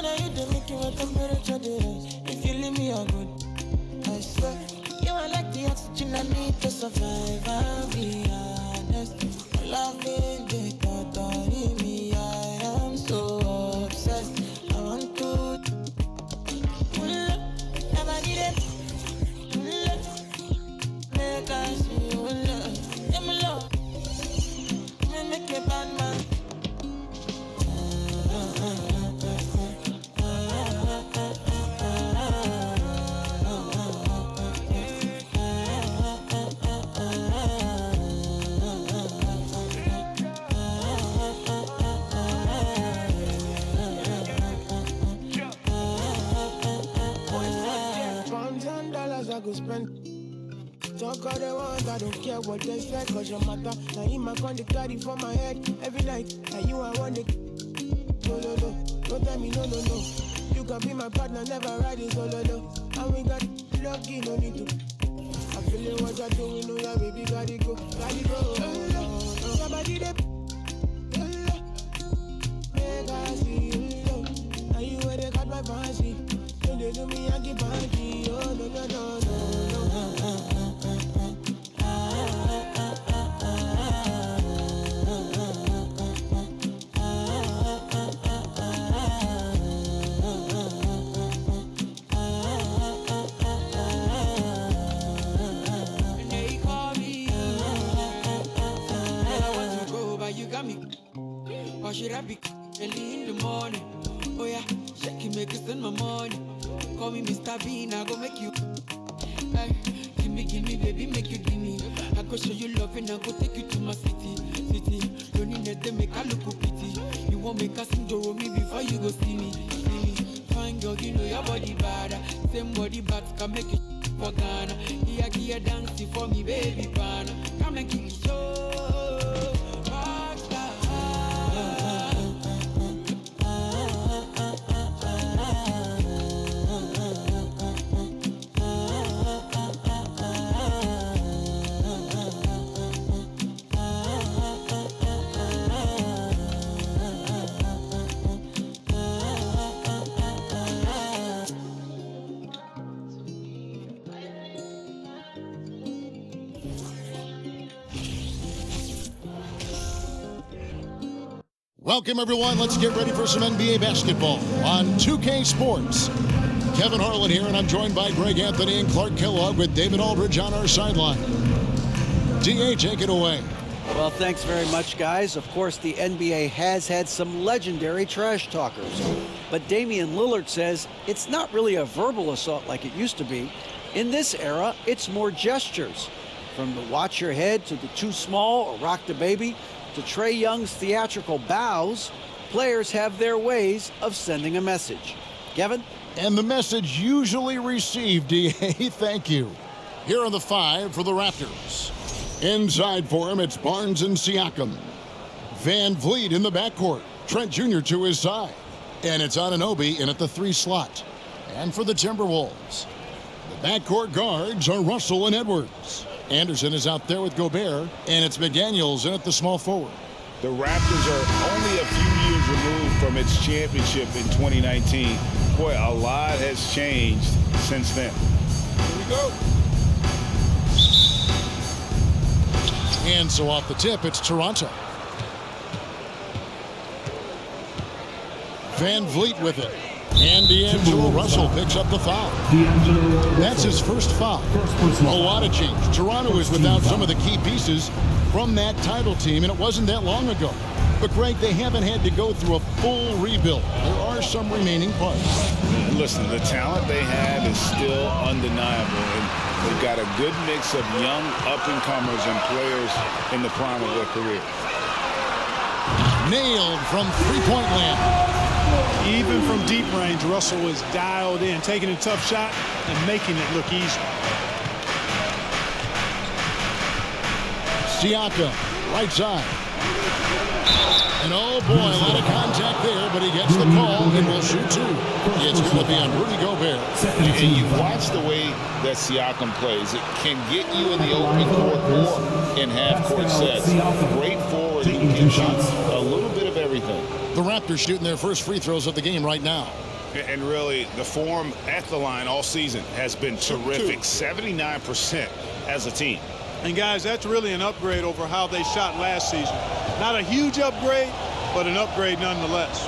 now you don't make your temperature rise. If you leave me a good, I swear. You are like the oxygen I need to survive. I'll be honest. Loving the thought of me, I am so obsessed. I want to never need it. Make I see you love. I'm love. Make me bad man. $1,000 I could spend. Talk all they want, I don't care what they say, cause your matter. Now you my con the carry for my head every night. Now you I want it. No, no, no. Don't tell me no, no, no. You can be my partner, never riding solo, no. And we got lucky, no need to. I feel it what you're doing, no, yeah, baby, gotta go, gotta go. Somebody there. Make I see you, now you where they got my fancy. Don't they do me, I keep banky. Oh, no, no, no, no. Or should I be early in the morning? Oh yeah, shake it, make it spend my money. Call me Mr. Bean, I go make you. Hey, give me, baby, make you give me. I go show you love and I go take you to my city. Don't need to make a look pity. You won't make a sing to me before you go see me. Fine girl, you know your body bad. Same body bad can make you for Ghana. Here, dancing for me, baby, pana. Come and give me show. Welcome, everyone. Let's get ready for some NBA basketball on 2K Sports. Kevin Harlan here, and I'm joined by Greg Anthony and Clark Kellogg with David Aldridge on our sideline. DA, take it away. Well, thanks very much, guys. Of course, the NBA has had some legendary trash talkers. But Damian Lillard says it's not really a verbal assault like it used to be. In this era, it's more gestures. From the watch your head to the too small or rock the baby, to Trae Young's theatrical bows, players have their ways of sending a message. Kevin? And the message usually received, DA. Thank you. Here are the five for the Raptors. Inside for him, it's Barnes and Siakam. VanVleet in the backcourt. Trent Jr. to his side. And it's Anunoby in at the 3 slot. And for the Timberwolves, the backcourt guards are Russell and Edwards. Anderson is out there with Gobert, and it's McDaniels in at the small forward. The Raptors are only a few years removed from its championship in 2019. Boy, a lot has changed since then. Here we go. And so off the tip, it's Toronto. VanVleet with it. And D'Angelo Russell picks up the foul. That's his first foul. A lot of change. Toronto is without some of the key pieces from that title team, and it wasn't that long ago. But, Greg, they haven't had to go through a full rebuild. There are some remaining parts. Listen, the talent they have is still undeniable, and they've got a good mix of young up-and-comers and players in the prime of their career. Nailed from three-point land. Even from deep range, Russell was dialed in, taking a tough shot and making it look easy. Siakam, right side. And oh boy, a lot of contact there, but he gets the call and will shoot two. It's going to be on Rudy Gobert. And you watch the way that Siakam plays. It can get you in the open court or in half-court sets. Great forward who can shoot a little bit of everything. The Raptors shooting their first free throws of the game right now. And really, the form at the line all season has been terrific. 79% as a team. And guys, that's really an upgrade over how they shot last season. Not a huge upgrade, but an upgrade nonetheless.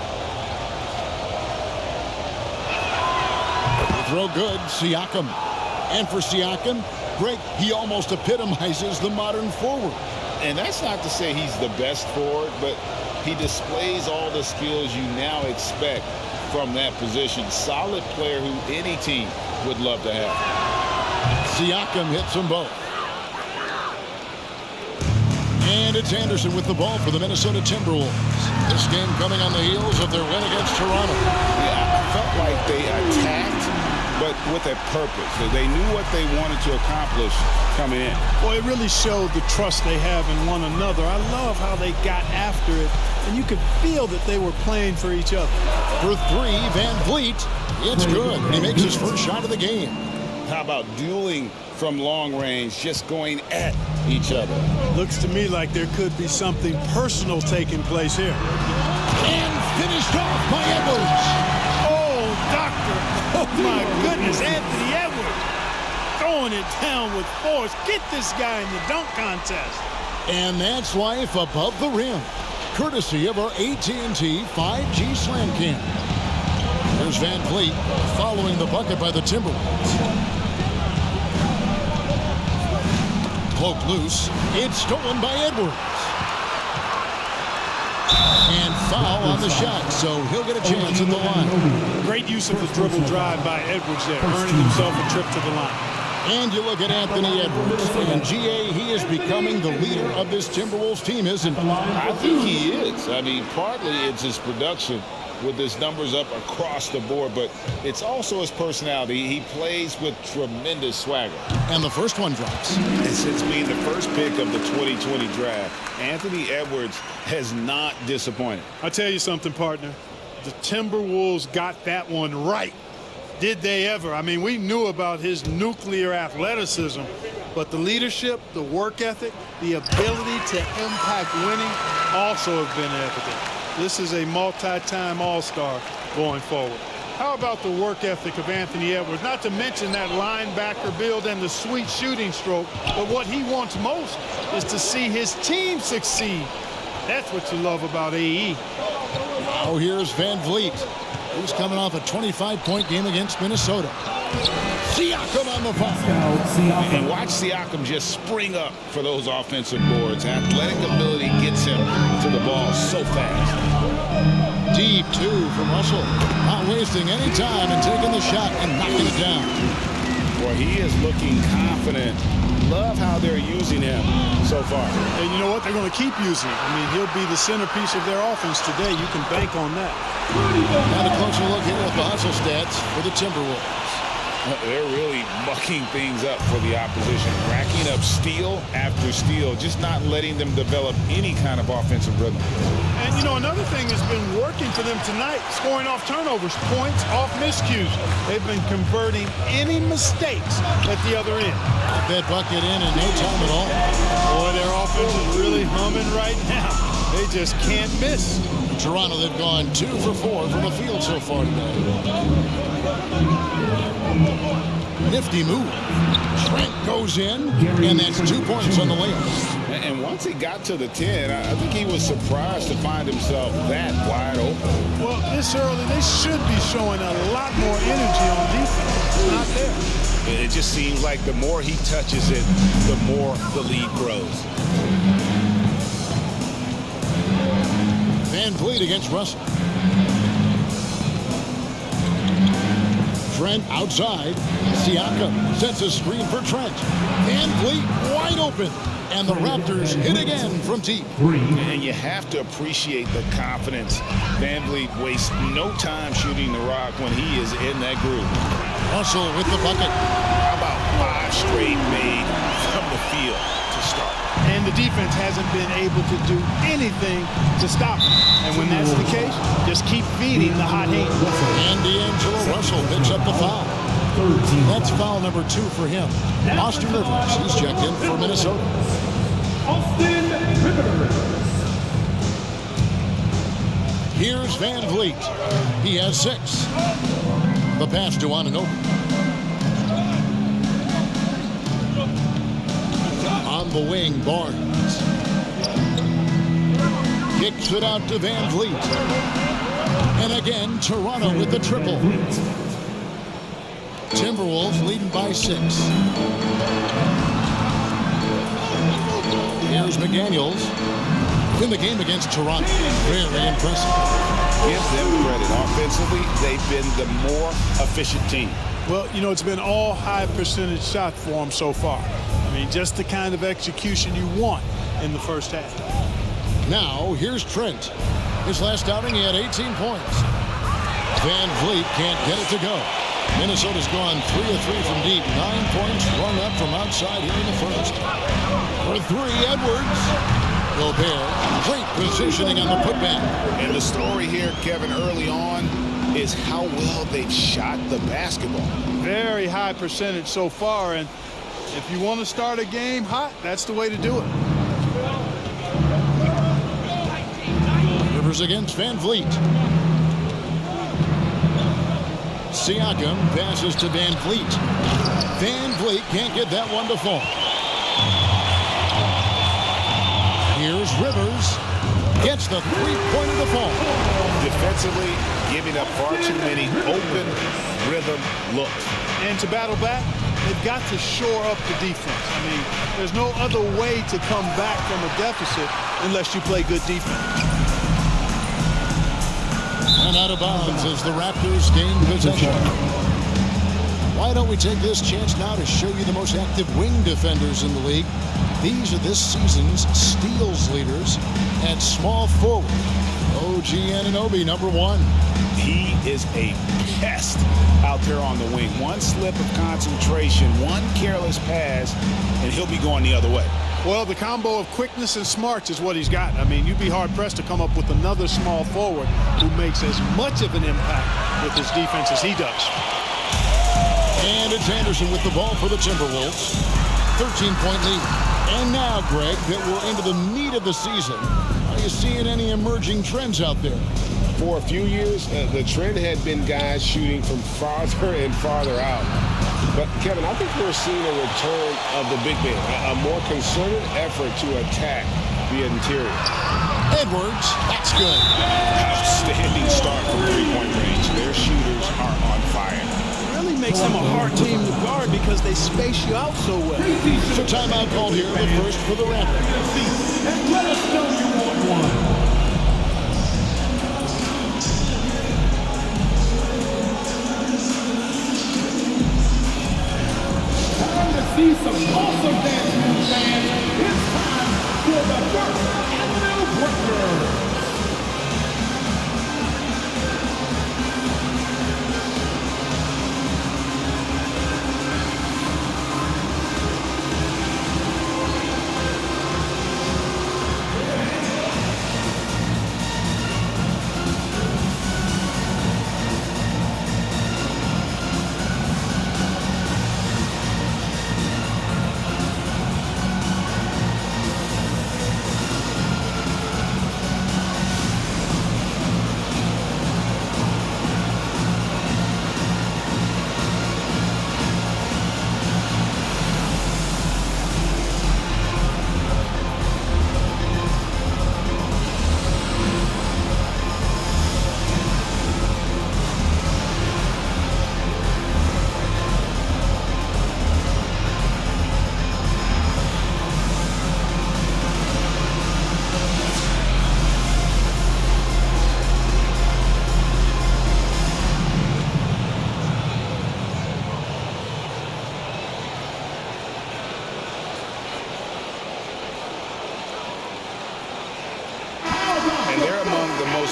Throw good, Siakam. And for Siakam, Greg, he almost epitomizes the modern forward. And that's not to say he's the best forward, but he displays all the skills you now expect from that position. Solid player who any team would love to have. Siakam hits them both. And it's Anderson with the ball for the Minnesota Timberwolves. This game coming on the heels of their win against Toronto. Yeah, I felt like they attacked, but with a purpose. They knew what they wanted to accomplish coming in. Well, it really showed the trust they have in one another. I love how they got after it, and you could feel that they were playing for each other. For three, VanVleet. It's good. He makes his first shot of the game. How about dueling from long range, just going at each other? Looks to me like there could be something personal taking place here. And finished off by Edwards. Oh, doctor. Oh, my goodness. Anthony Edwards throwing it down with force. Get this guy in the dunk contest. And that's life above the rim, courtesy of our AT&T 5G Slam Cam. There's VanVleet following the bucket by the Timberwolves. Cloak loose. It's stolen by Edwards. And foul on the shot, so he'll get a chance at the line. Great use of the dribble drive by Edwards there, earning himself a trip to the line. And you look at Anthony Edwards, and GA, he is becoming the leader of this Timberwolves team, isn't he? I think he is. I mean, partly it's his production with his numbers up across the board, but it's also his personality. He plays with tremendous swagger. And the first one drops. And since being the first pick of the 2020 draft, Anthony Edwards has not disappointed. I'll tell you something, partner. The Timberwolves got that one right. Did they ever? I mean, we knew about his nuclear athleticism, but the leadership, the work ethic, the ability to impact winning also have been evident. This is a multi-time All-Star going forward. How about the work ethic of Anthony Edwards? Not to mention that linebacker build and the sweet shooting stroke, but what he wants most is to see his team succeed. That's what you love about AE. Now here's VanVleet, who's coming off a 25-point game against Minnesota. Siakam on the foul. And watch Siakam just spring up for those offensive boards. Athletic ability gets him to the ball so fast. Deep two from Russell. Not wasting any time and taking the shot and knocking it down. Boy, he is looking confident. Love how they're using him so far. And you know what? They're going to keep using him. I mean, he'll be the centerpiece of their offense today. You can bank on that. Now a closer look here at the hustle stats for the Timberwolves. They're really mucking things up for the opposition, racking up steal after steal, just not letting them develop any kind of offensive rhythm. And, you know, another thing that's been working for them tonight, scoring off turnovers, points off miscues. They've been converting any mistakes at the other end. That bucket in no time at all. Boy, their offense is really humming right now. They just can't miss. In Toronto, they've gone 2 for 4 from the field so far today. Nifty move. Trent goes in, and that's 2 points on the layup. And once he got to the 10, I think he was surprised to find himself that wide open. Well, this early, they should be showing a lot more energy on defense. It's not there. It just seems like the more he touches it, the more the lead grows. VanVleet against Russell. Trent outside. Siakam sets a screen for Trent. VanVleet wide open. And the Raptors hit again from deep. And you have to appreciate the confidence. VanVleet wastes no time shooting the rock when he is in that groove. Russell with the bucket. How about 5 straight made from the field to start? And the defense hasn't been able to do anything to stop him. And when that's the case, just keep feeding the hot heat. And D'Angelo Russell picks up the foul. That's foul number 2 for him. Austin Rivers, he's checked in for Minnesota. Here's VanVleet. He has 6. The pass to Anunoby. On the wing, Barnes. Kicks it out to VanVleet. And again, Toronto with the triple. Timberwolves leading by 6. Here's McDaniels in the game against Toronto. Very impressive. Give them credit. Offensively, they've been the more efficient team. Well, you know, it's been all high percentage shot for them so far. I mean, just the kind of execution you want in the first half. Now, here's Trent. His last outing, he had 18 points. VanVleet can't get it to go. Minnesota's gone 3 of 3 from deep. 9 points run up from outside here in the first. For 3, Edwards. Gobert, great positioning on the putback. And the story here, Kevin, early on is how well they've shot the basketball. Very high percentage so far, and if you want to start a game hot, that's the way to do it. Rivers against VanVleet. Siakam passes to VanVleet. VanVleet can't get that one to fall. Here's Rivers. Gets the three-pointer to fall. Defensively, giving up far too many open rhythm looks. And to battle back, they've got to shore up the defense. I mean, there's no other way to come back from a deficit unless you play good defense. And out of bounds as the Raptors gain possession. Why don't we take this chance now to show you the most active wing defenders in the league? These are this season's steals leaders at small forward. OG Anunoby, number 1. He is a pest out there on the wing. One slip of concentration, one careless pass, and he'll be going the other way. Well, the combo of quickness and smarts is what he's got. I mean, you'd be hard-pressed to come up with another small forward who makes as much of an impact with his defense as he does. And it's Anderson with the ball for the Timberwolves. 13-point lead. And now, Greg, that we're into the meat of the season, are you seeing any emerging trends out there? For a few years, the trend had been guys shooting from farther and farther out. But, Kevin, I think we're seeing a return of the big man, a more concerted effort to attack the interior. Edwards, that's good. Outstanding start from three-point range. Their shooters are on fire. It really makes them a hard team to guard because they space you out so well. So timeout called here, the first for the Raptors. And let us know you want one. See some awesome dance moves, fans. It's time for the first Avenue Breaker.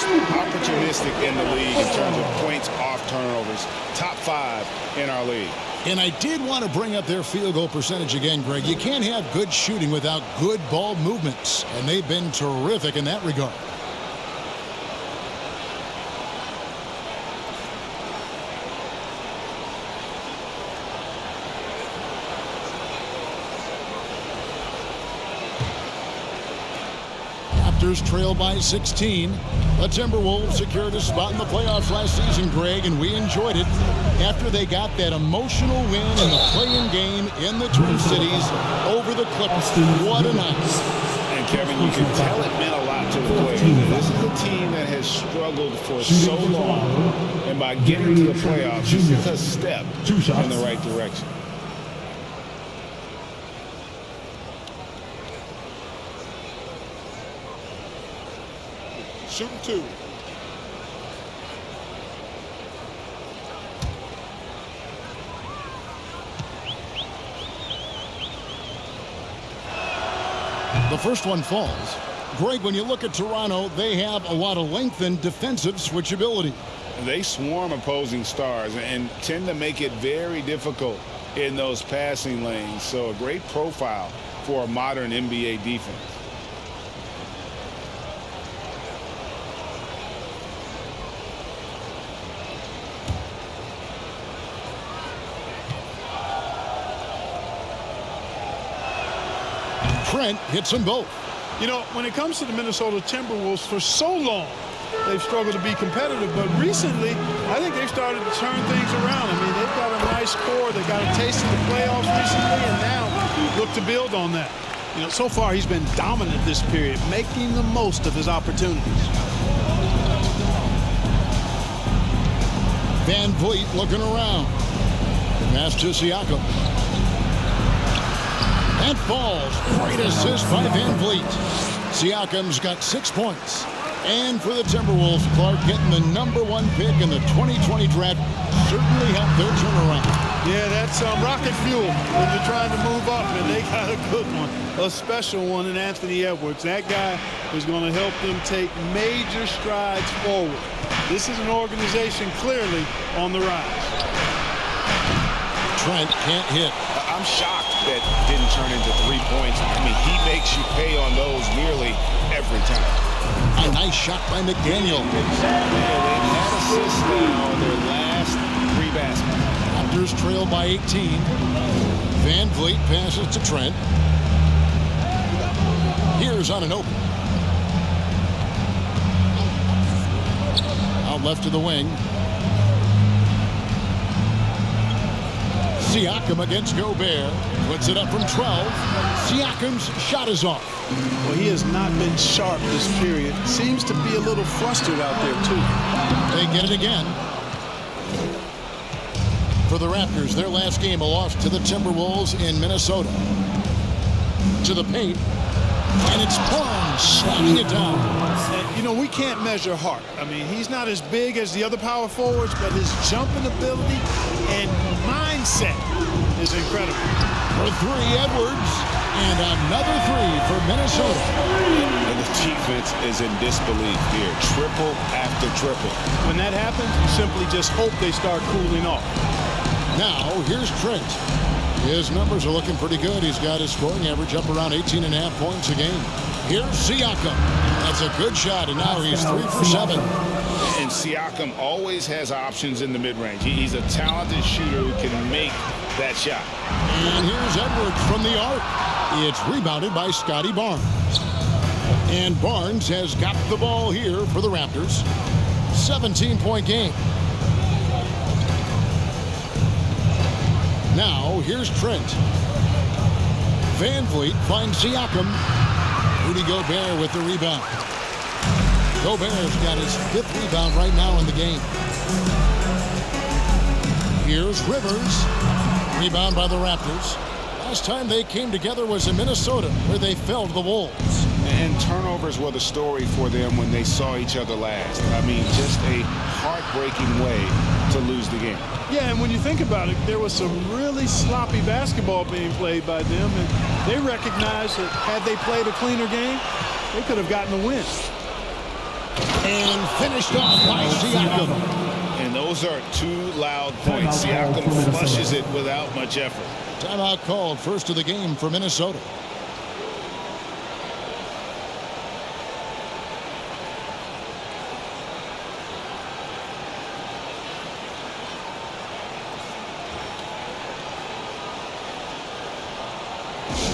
Opportunistic in the league in terms of points off turnovers. Top 5 in our league. And I did want to bring up their field goal percentage again, Greg. You can't have good shooting without good ball movements, and they've been terrific in that regard. Raptors trail by 16. The Timberwolves secured a spot in the playoffs last season, Greg, and we enjoyed it after they got that emotional win in the play-in game in the Twin Cities over the Clippers. What a night. And Kevin, you can tell it meant a lot to the players. This is a team that has struggled for so long, and by getting to the playoffs, this is a step in the right direction. Shooting two. The first one falls. Greg, when you look at Toronto, they have a lot of length and defensive switchability. They swarm opposing stars and tend to make it very difficult in those passing lanes. So a great profile for a modern NBA defense. Trent hits them both. You know, when it comes to the Minnesota Timberwolves, for so long, they've struggled to be competitive. But recently, I think they've started to turn things around. I mean, they've got a nice core. They got a taste of the playoffs recently, and now look to build on that. You know, so far he's been dominant this period, making the most of his opportunities. VanVleet looking around. Pass to Siakam. That falls. Great assist by VanVleet. Siakam's got 6 points. And for the Timberwolves, Clark getting the #1 pick in the 2020 draft certainly helped their turnaround. Yeah, that's rocket fuel when you're trying to move up, and they got a good one, a special one in Anthony Edwards. That guy is going to help them take major strides forward. This is an organization clearly on the rise. Trent can't hit. I'm shocked that didn't turn into 3 points. I mean, he makes you pay on those nearly every time. A nice shot by McDaniel. Yeah, they've had assists now on their last 3 baskets. Raptors trail by 18. VanVleet passes to Trent. Here's on an open. Out left to the wing. Siakam against Gobert. Puts it up from 12. Siakam's shot is off. Well, he has not been sharp this period. Seems to be a little flustered out there, too. They get it again. For the Raptors, their last game, a loss to the Timberwolves in Minnesota. To the paint. And it's Barnes slamming it down. And, you know, we can't measure Hart. I mean, he's not as big as the other power forwards, but his jumping ability and mindset is incredible. For 3, Edwards. And another 3 for Minnesota. And the defense is in disbelief here. Triple after triple. When that happens, you simply just hope they start cooling off. Now, here's Trent. His numbers are looking pretty good. He's got his scoring average up around 18.5 points a game. Here's Siakam. That's a good shot, and now he's 3 for 7. And Siakam always has options in the mid-range. He's a talented shooter who can make that shot. And here's Edwards from the arc. It's rebounded by Scotty Barnes. And Barnes has got the ball here for the Raptors. 17-point game. Now, here's Trent. VanVleet finds Siakam. Rudy Gobert with the rebound. Gobert's got his 5th rebound right now in the game. Here's Rivers. Rebound by the Raptors. Last time they came together was in Minnesota, where they fell to the Wolves. And turnovers were the story for them when they saw each other last. I mean, just a heartbreaking way to lose the game. Yeah, and when you think about it, there was some really sloppy basketball being played by them, and they recognized that had they played a cleaner game, they could have gotten a win. And finished off by Siakam. And those are 2 loud points. Siakam flushes it without much effort. Timeout called, first of the game for Minnesota.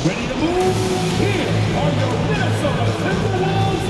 Ready to move? Here are your Minnesota Timberwolves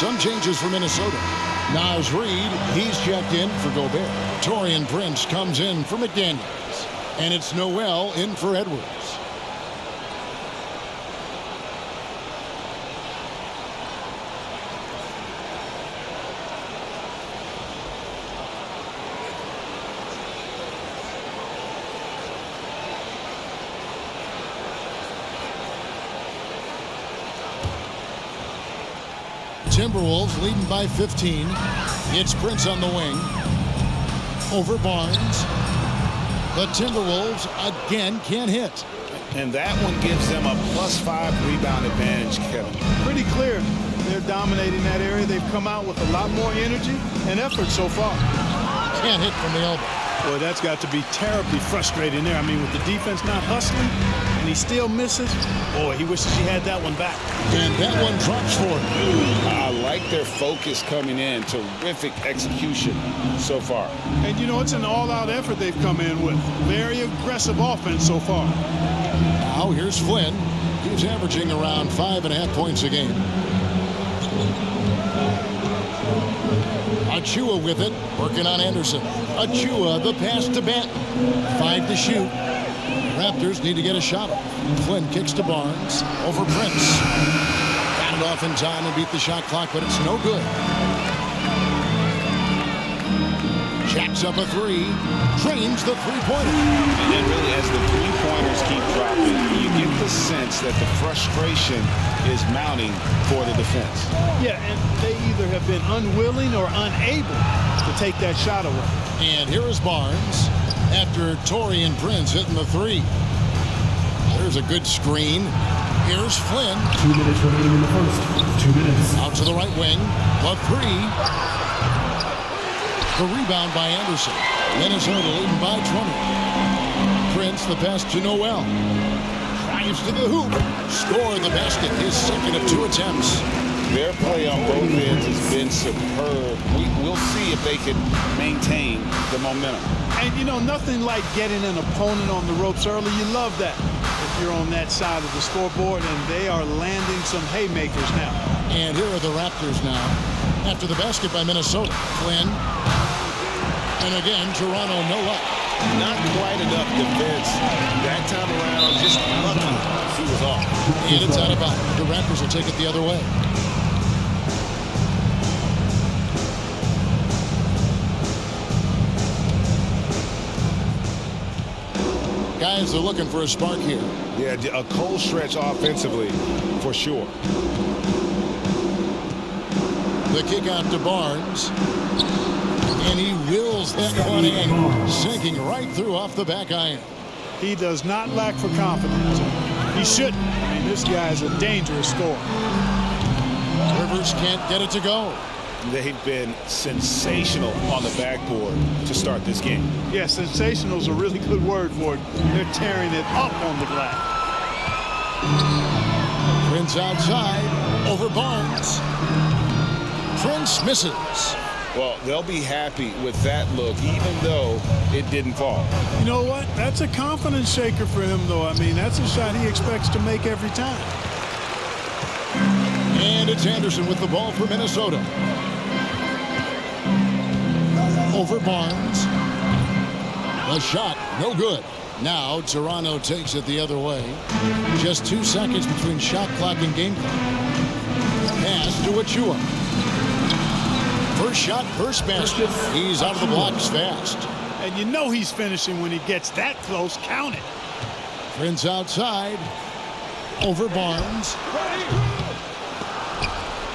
Some changes for Minnesota. Naz Reid, he's checked in for Gobert. Taurean Prince comes in for McDaniels. And it's Noel in for Edwards. Timberwolves leading by 15. It's Prince on the wing. Over Barnes. The Timberwolves again can't hit. And that one gives them a +5 rebound advantage, Kevin. Pretty clear. They're dominating that area. They've come out with a lot more energy and effort so far. Can't hit from the elbow. Boy, that's got to be terribly frustrating there. I mean, with the defense not hustling, and he still misses. Boy, he wishes he had that one back. And that one drops for him. I like their focus coming in. Terrific execution so far. And, you know, it's an all-out effort they've come in with. Very aggressive offense so far. Now here's Flynn. He's averaging around 5.5 points a game. Achua with it, working on Anderson. Achua, the pass to Benton. 5 to shoot. Raptors need to get a shot off. Flynn kicks to Barnes. Over Prince. Got it off in time and beat the shot clock, but it's no good. Jacks up a 3. Drains the three-pointer. And then really, as the three-pointers keep dropping, you get the sense that the frustration is mounting for the defense. Yeah, and they either have been unwilling or unable to take that shot away. And here is Barnes after Taurean Prince hitting the 3. There's a good screen. Here's Flynn. 2 minutes remaining in the first. 2 minutes. Out to the right wing. The 3. The rebound by Anderson. Minnesota leading by 20. Prince, the pass to Noel. Drives to the hoop. Score the basket. His second of 2 attempts. Their play on both ends has been superb. We'll see if they can maintain the momentum. And, you know, nothing like getting an opponent on the ropes early. You love that if you're on that side of the scoreboard, and they are landing some haymakers now. And here are the Raptors now. After the basket by Minnesota. Flynn. And again, Toronto no luck. Not quite enough defense that time around. Just lucky he was off. And it's out of bounds. The Raptors will take it the other way. Guys are looking for a spark here. Yeah, a cold stretch offensively, for sure. The kick out to Barnes. And he wills that one in, sinking right through off the back iron. He does not lack for confidence. He shouldn't. I mean, this guy's a dangerous scorer. Rivers can't get it to go. They've been sensational on the backboard to start this game. Yeah, sensational is a really good word for it. They're tearing it up on the glass. Prince outside, over Barnes. Prince misses. Well, they'll be happy with that look, even though it didn't fall. You know what? That's a confidence shaker for him, though. I mean, that's a shot he expects to make every time. And it's Anderson with the ball for Minnesota. Over Barnes. The shot, no good. Now Toronto takes it the other way. Just 2 seconds between shot clock and game clock. Pass to Achua. First shot, first basket. He's out of the blocks fast. And you know he's finishing when he gets that close. Count it. Prince outside. Over Barnes.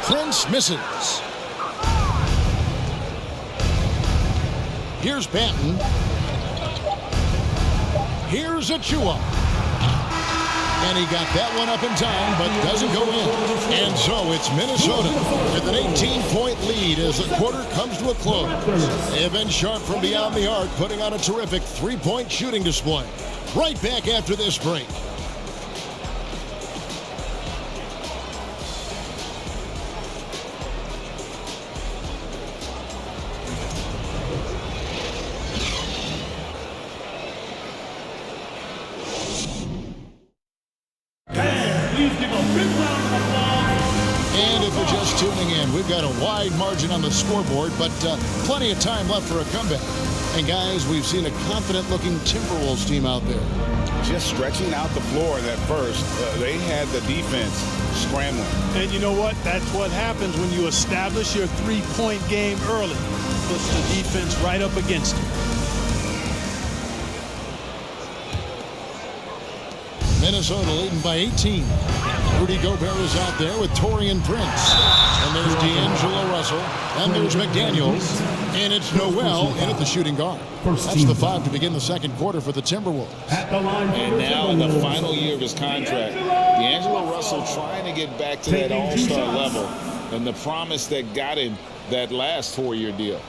Prince misses. Here's Banton. Here's Achua. And he got that one up in time, but doesn't go in. And so it's Minnesota with an 18-point lead as the quarter comes to a close. Evan Sharp from beyond the arc putting on a terrific 3-point shooting display. Right back after this break. had a wide margin on the scoreboard, but plenty of time left for a comeback. And guys, we've seen a confident-looking Timberwolves team out there. Just stretching out the floor in that first. They had the defense scrambling. And you know what? That's what happens when you establish your three-point game early. Puts the defense right up against it. Minnesota leading by 18. Rudy Gobert is out there with Taurean Prince. And there's D'Angelo Russell. And there's McDaniels. And it's Noel in at the shooting guard. That's the 5 to begin the second quarter for the Timberwolves. And now in the final year of his contract, D'Angelo Russell trying to get back to that all-star level and the promise that got him that last 4-year deal.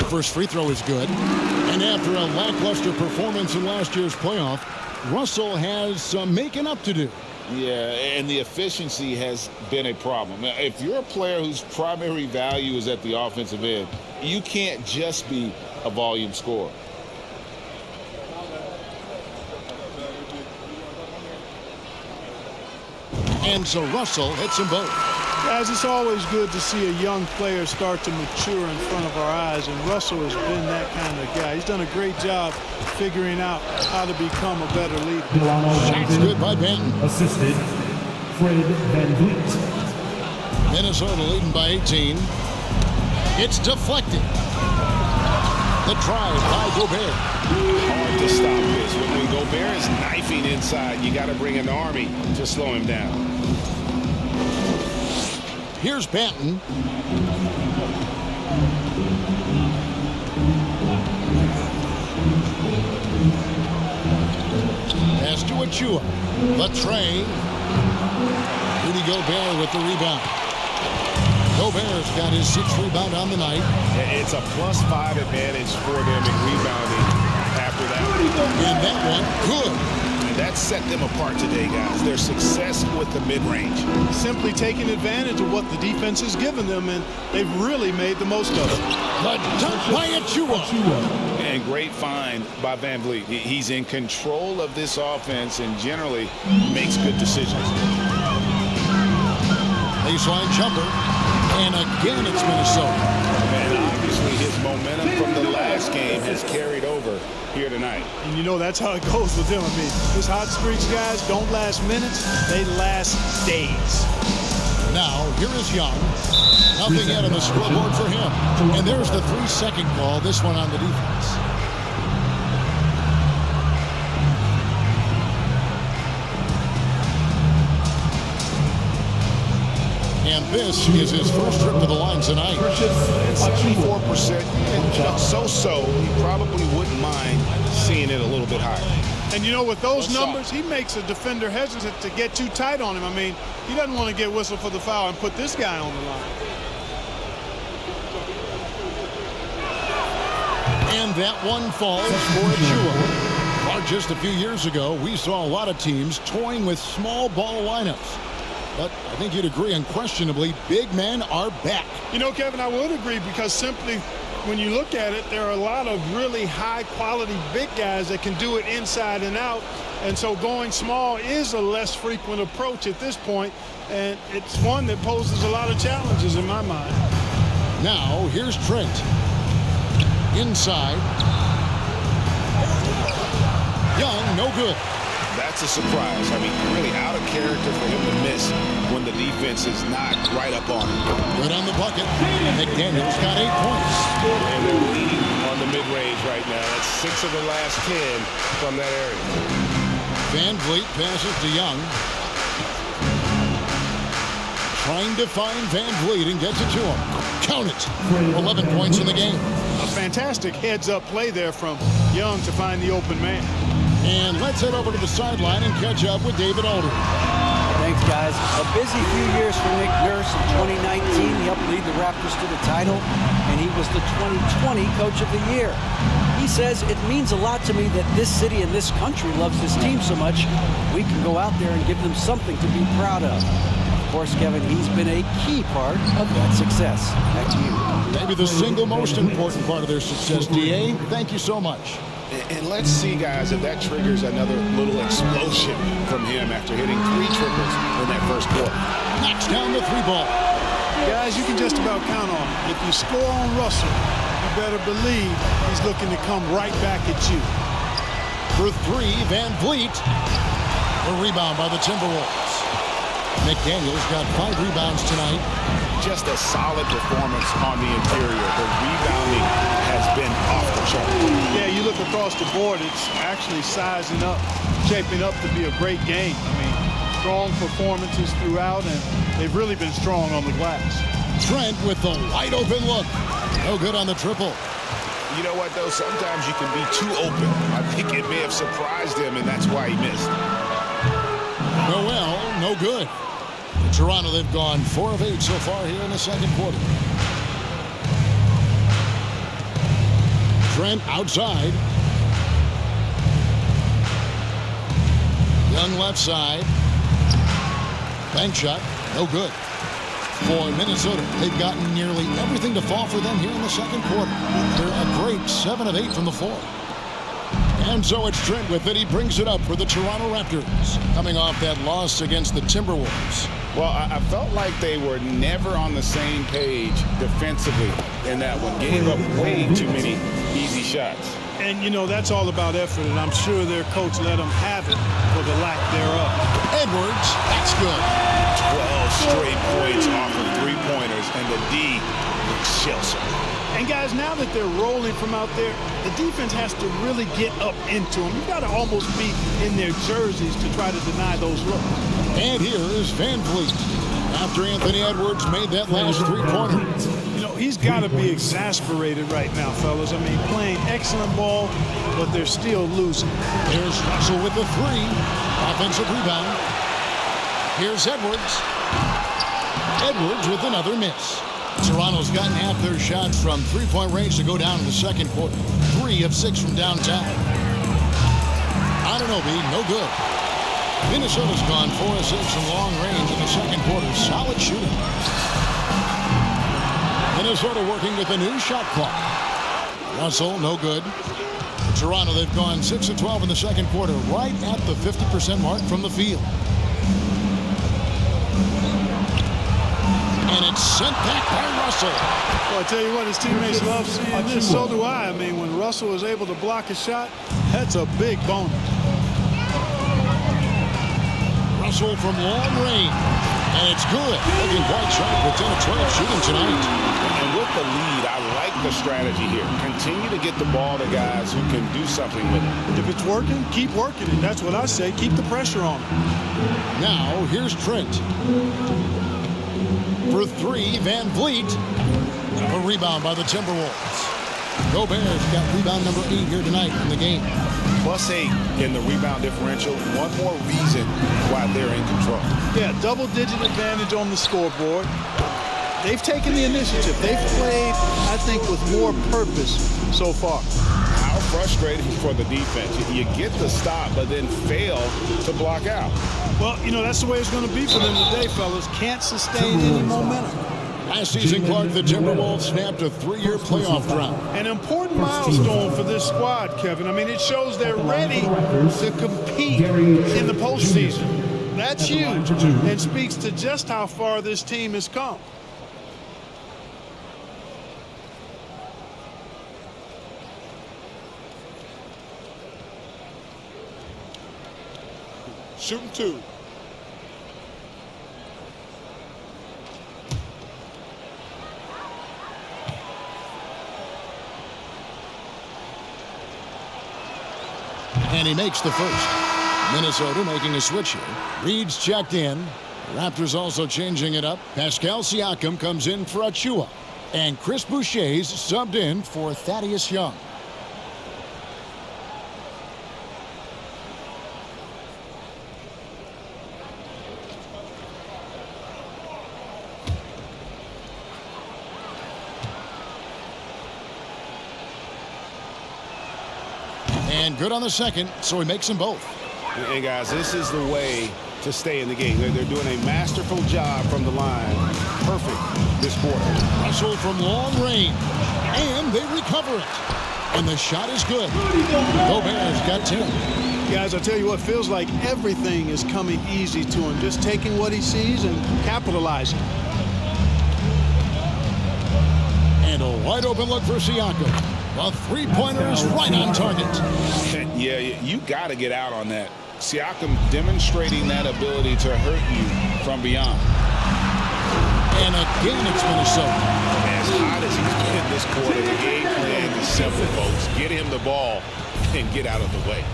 First free throw is good. And after a lackluster performance in last year's playoff, Russell has some making up to do. Yeah, and the efficiency has been a problem. Now, if you're a player whose primary value is at the offensive end, you can't just be a volume scorer. And so Russell hits them both. Guys, it's always good to see a young player start to mature in front of our eyes, and Russell has been that kind of guy. He's done a great job figuring out how to become a better leader. Shots good by Benton. Assisted, Fred VanVleet. Minnesota leading by 18. It's deflected. The drive by Gobert. Hard to stop this. When Gobert is knifing inside, you got to bring an army to slow him down. Here's Benton. Pass to Achua. Latre. Rudy Gobert with the rebound. Gobert's got his 6th rebound on the night. It's a +5 advantage for them in rebounding after that. And that one, good. And that set them apart today, guys. Their success with the mid-range. Simply taking advantage of what the defense has given them, and they've really made the most of it. The dunk by Achua. And great find by VanVleet. He's in control of this offense and generally makes good decisions. Baseline jumper. And again, it's Minnesota. And obviously his momentum from the last game has carried over here tonight. And you know that's how it goes with them. I mean, these hot streaks, guys, don't last minutes. They last days. Now, here is Young. Nothing yet on the scoreboard for him. And there's the 3-second call, this one on the defense. And this is his first trip to the line tonight. It's 74%. So-so. He probably wouldn't mind seeing it a little bit higher. And you know, with those numbers, he makes a defender hesitant to get too tight on him. I mean, he doesn't want to get whistled for the foul and put this guy on the line. And that one falls for Achua. Just a few years ago, we saw a lot of teams toying with small ball lineups. But I think you'd agree, unquestionably, big men are back. You know, Kevin, I would agree, because simply when you look at it, there are a lot of really high-quality big guys that can do it inside and out. And so going small is a less frequent approach at this point, and it's one that poses a lot of challenges in my mind. Now, here's Trent. Inside. Young, no good. That's a surprise. I mean, really out of character for him to miss when the defense is not right up on him. Good on the bucket. McDaniels got 8 points. And they're leading on the mid-range right now. That's 6 of the last 10 from that area. VanVleet passes to Young. Trying to find VanVleet and gets it to him. Count it. 11 points in the game. A fantastic heads-up play there from Young to find the open man. And let's head over to the sideline and catch up with David Aldridge. Thanks, guys. A busy few years for Nick Nurse. In 2019, he helped lead the Raptors to the title, and he was the 2020 Coach of the Year. He says, it means a lot to me that this city and this country loves this team so much. We can go out there and give them something to be proud of. Of course, Kevin, he's been a key part of that success. Back to you. Maybe the single most important part of their success, D.A. Thank you so much. And let's see, guys, if that triggers another little explosion from him after hitting 3 triples in that first quarter. Knocks down the 3-ball. Guys, you can just about count on it. If you score on Russell, you better believe he's looking to come right back at you. For 3, VanVleet. A rebound by the Timberwolves. McDaniels got 5 rebounds tonight. Just a solid performance on the interior. The rebounding has been off the chart. Yeah, you look across the board, it's actually sizing up, shaping up to be a great game. I mean, strong performances throughout, and they've really been strong on the glass. Trent with the wide open look. No good on the triple. You know what, though? Sometimes you can be too open. I think it may have surprised him, and that's why he missed. Noel, no good. Toronto, they've gone 4 of 8 so far here in the second quarter. Trent outside. Young left side. Bank shot, no good. For Minnesota, they've gotten nearly everything to fall for them here in the second quarter. They're a great 7 of 8 from the floor. And so it's Trent with it. He brings it up for the Toronto Raptors, coming off that loss against the Timberwolves. Well, I felt like they were never on the same page defensively in that one. Gave up way too many easy shots. And, you know, that's all about effort, and I'm sure their coach let them have it for the lack thereof. Edwards, that's good. 12 straight points off of 3-pointers, and the D looks Chelsea. And, guys, now that they're rolling from out there, the defense has to really get up into them. You've got to almost be in their jerseys to try to deny those looks. And here is VanVleet after Anthony Edwards made that last 3-pointer. You know, he's got to be exasperated right now, fellas. I mean, playing excellent ball, but they're still losing. Here's Russell with the 3. Offensive rebound. Here's Edwards. Edwards with another miss. Toronto's gotten half their shots from 3-point range to go down in the second quarter. 3 of 6 from downtown. Anunoby, no good. Minnesota's gone 4 of 6 from long range in the second quarter. Solid shooting. Minnesota working with a new shot clock. Russell, no good. Toronto, they've gone 6 of 12 in the second quarter, right at the 50% mark from the field. And it's sent back by Russell. Well, I tell you what, his teammates love seeing this. So do I. I mean, when Russell is able to block a shot, that's a big bonus. Russell from long range. And it's good. Looking quite sharp with 10 of 12 shooting tonight. And with the lead, I like the strategy here. Continue to get the ball to guys who can do something with it. If it's working, keep working it. That's what I say. Keep the pressure on him. Now, here's Trent. For 3, VanVleet. A rebound by the Timberwolves. Gobert's got rebound number 8 here tonight in the game. +8 in the rebound differential. One more reason why they're in control. Yeah, double-digit advantage on the scoreboard. They've taken the initiative. They've played, I think, with more purpose so far. How frustrating for the defense. You get the stop, but then fail to block out. Well, you know, that's the way it's going to be for them today, fellas. Can't sustain any momentum. Last season, Clark, the Timberwolves snapped a 3-year playoff drought. An important milestone for this squad, Kevin. I mean, it shows they're ready to compete in the postseason. That's huge and speaks to just how far this team has come. Shooting 2. And he makes the first. Minnesota making a switch here. Reed's checked in. Raptors also changing it up. Pascal Siakam comes in for Achua. And Chris Boucher's subbed in for Thaddeus Young. And good on the second, so he makes them both. Hey, guys, this is the way to stay in the game. They're doing a masterful job from the line. Perfect this quarter. Russell from long range, and they recover it. And the shot is good. Gobert's got 10. Guys, I tell you what, feels like everything is coming easy to him. Just taking what he sees and capitalizing. And a wide open look for Siakam. A three-pointer is right on target. Yeah, you got to get out on that. Siakam demonstrating that ability to hurt you from beyond. And again, it's Minnesota. As hot as he's been this quarter, the game plan is simple, folks. Get him the ball and get out of the way.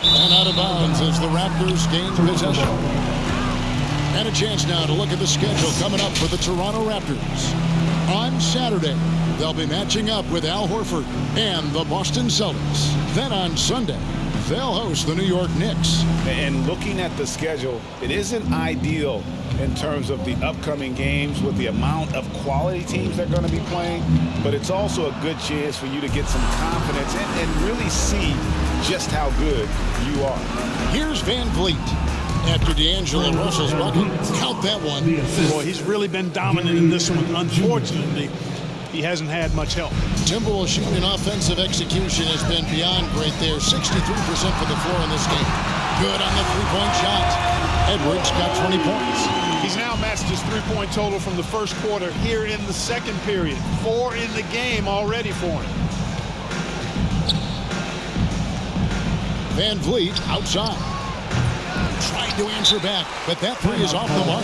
And out of bounds as the Raptors gain possession. And a chance now to look at the schedule coming up for the Toronto Raptors. On Saturday, they'll be matching up with Al Horford and the Boston Celtics. Then on Sunday, they'll host the New York Knicks. And looking at the schedule, it isn't ideal in terms of the upcoming games with the amount of quality teams they're going to be playing, but it's also a good chance for you to get some confidence and really see just how good you are. Here's VanVleet. After D'Angelo Russell's bucket, count that one. Boy, he's really been dominant in this one. Unfortunately, he hasn't had much help. Timberwolves shooting offensive execution has been beyond great there. 63% for the floor in this game. Good on the three-point shot. Edwards got 20 points. He's now matched his three-point total from the first quarter here in the second period. 4 in the game already for him. VanVleet outside. Tried to answer back, but that three is off the mark.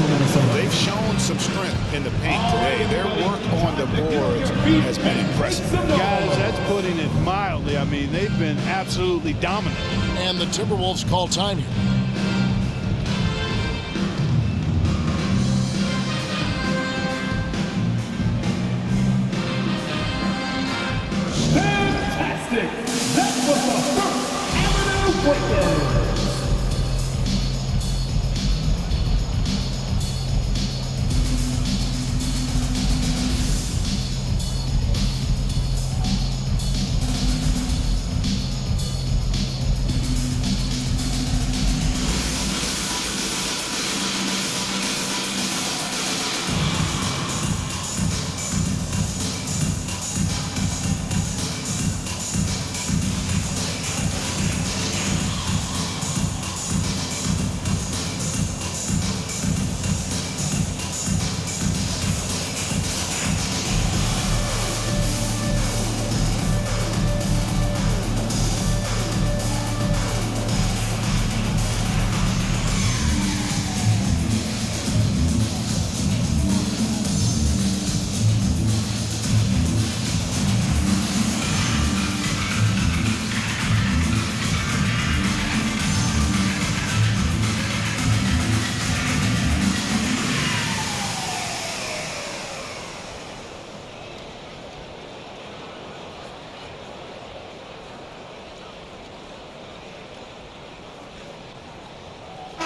They've shown some strength in the paint today. Their work on the boards has been impressive. Guys, that's putting it mildly. I mean, they've been absolutely dominant. And the Timberwolves call time here. Fantastic! That was the first Avenue Breaker.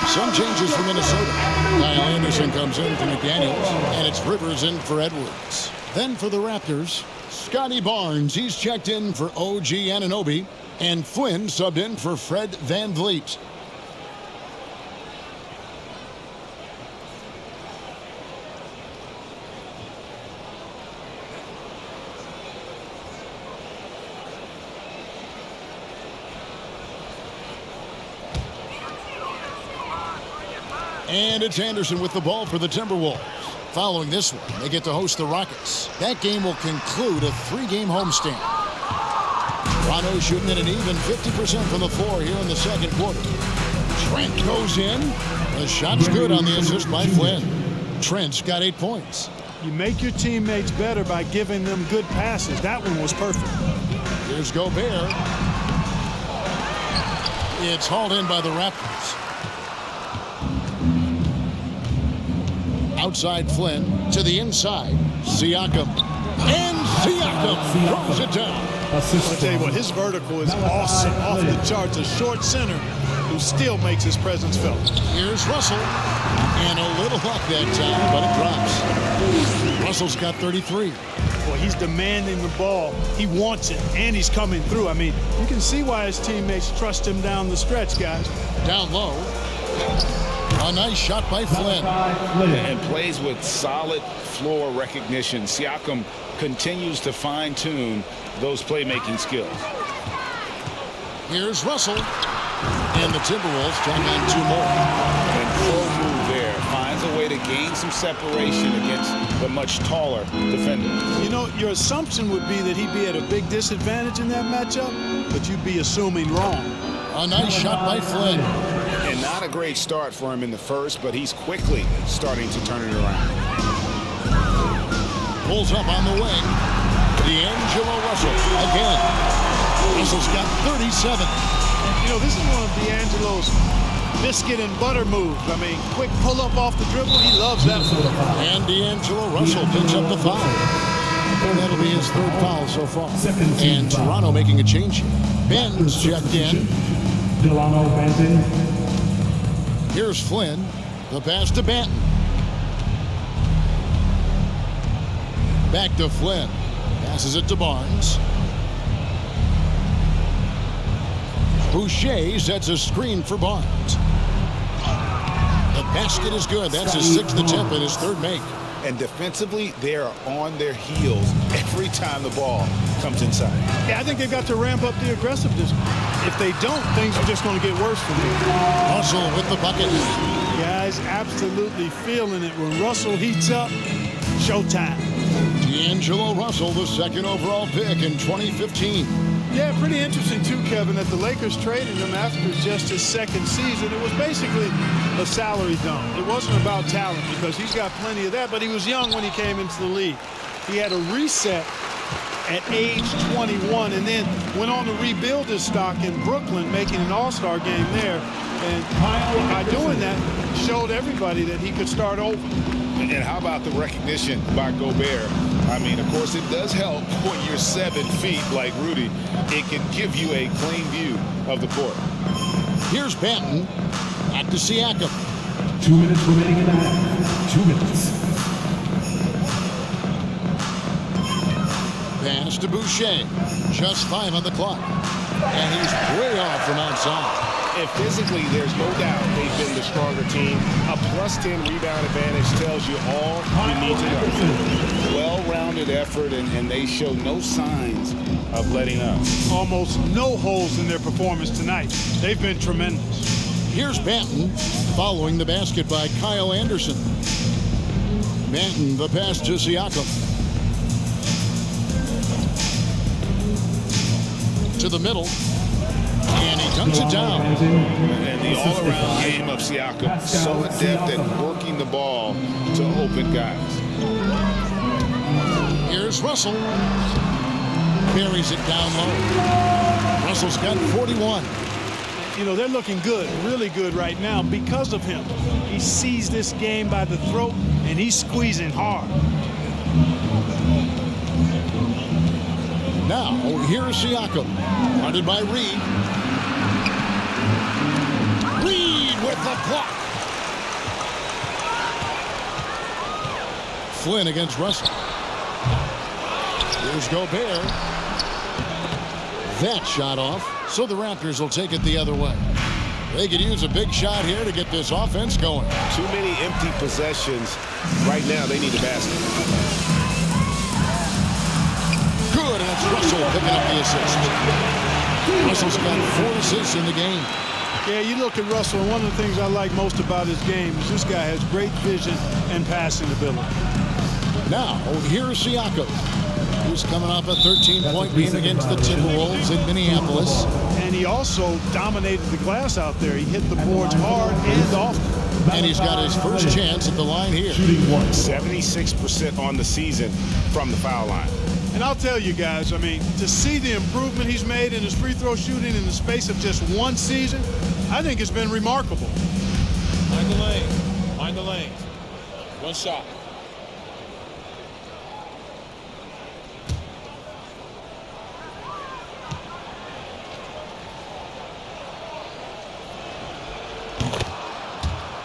Some changes for Minnesota. Kyle Anderson comes in for McDaniels, and it's Rivers in for Edwards. Then for the Raptors, Scotty Barnes. He's checked in for OG Anunoby, and Flynn subbed in for Fred VanVleet. And it's Anderson with the ball for the Timberwolves. Following this one, they get to host the Rockets. That game will conclude a 3-game homestand. Toronto shooting at an even 50% from the floor here in the second quarter. Trent goes in. The shot's good on the assist by Flynn. Trent's got 8 points. You make your teammates better by giving them good passes. That one was perfect. Here's Gobert. It's hauled in by the Raptors. Outside Flynn to the inside. Siakam. And Siakam throws it down. I'll tell you what, his vertical is awesome, off the charts. A short center who still makes his presence felt. Here's Russell. And a little luck that time, but it drops. Russell's got 33. Boy, he's demanding the ball. He wants it, and he's coming through. I mean, you can see why his teammates trust him down the stretch, guys. Down low. A nice shot by Flynn. And plays with solid floor recognition. Siakam continues to fine-tune those playmaking skills. Here's Russell. And the Timberwolves tack on 2 more. And full move there. Finds a way to gain some separation against the much taller defender. You know, your assumption would be that he'd be at a big disadvantage in that matchup, but you'd be assuming wrong. A nice shot by Flynn. And not a great start for him in the first, but he's quickly starting to turn it around. Pulls up on the wing. D'Angelo Russell again. Russell's got 37. You know, this is one of D'Angelo's biscuit and butter moves. I mean, quick pull up off the dribble. He loves that. And D'Angelo Russell picks up the foul. And that'll be his 3rd foul so far. And Toronto making a change. Ben's checked in. Delano Banton. Here's Flynn. The pass to Banton. Back to Flynn. Passes it to Barnes. Boucher sets a screen for Barnes. The basket is good. That's his 6th attempt and his 3rd make. And defensively, they are on their heels every time the ball comes inside. Yeah, I think they've got to ramp up the aggressiveness. If they don't, things are just going to get worse for them. Russell with the bucket. Guys absolutely feeling it. When Russell heats up, showtime. D'Angelo Russell, the 2nd overall pick in 2015. Yeah, pretty interesting too, Kevin, that the Lakers traded him after just his 2nd season. It was basically a salary dump. It wasn't about talent because he's got plenty of that, but he was young when he came into the league. He had a reset at age 21 and then went on to rebuild his stock in Brooklyn, making an all-star game there. And by doing that, showed everybody that he could start over. And how about the recognition by Gobert? I mean, of course, it does help when you're 7 feet like Rudy. It can give you a clean view of the court. Here's Banton. Back to Siakam. 2 minutes remaining in the half. 2 minutes. Pass to Boucher. Just 5 on the clock. And he's way off from outside. And physically, there's no doubt they've been the stronger team. A +10 rebound advantage tells you all you need to know. Well-rounded effort, and they show no signs of letting up. Almost no holes in their performance tonight. They've been tremendous. Here's Banton following the basket by Kyle Anderson. Banton, the pass to Siakam. To the middle. And he dunks it down. And the all-around game of Siakam, so adept at working the ball to open guys. Here's Russell. Buries it down low. Russell's got 41. You know, they're looking good, really good right now because of him. He sees this game by the throat, and he's squeezing hard. Now, here's Siakam. Guarded by Reed. Reed with the block. Flynn against Russell. Here's Gobert. That shot off, so the Raptors will take it the other way. They could use a big shot here to get this offense going. Too many empty possessions. Right now, they need a basket. Good, and it's Russell picking up the assist. Russell's got 4 assists in the game. Yeah, you look at Russell, and one of the things I like most about his game is this guy has great vision and passing ability. Now, here's Siakam. He's coming off a 13-point game against the Timberwolves in Minneapolis. And he also dominated the glass out there. He hit the boards hard and often. And he's got his first chance at the line here. 76% on the season from the foul line. And I'll tell you guys, I mean, to see the improvement he's made in his free throw shooting in the space of just 1 season, I think it's been remarkable. Mind the lane. Mind the lane. 1 shot.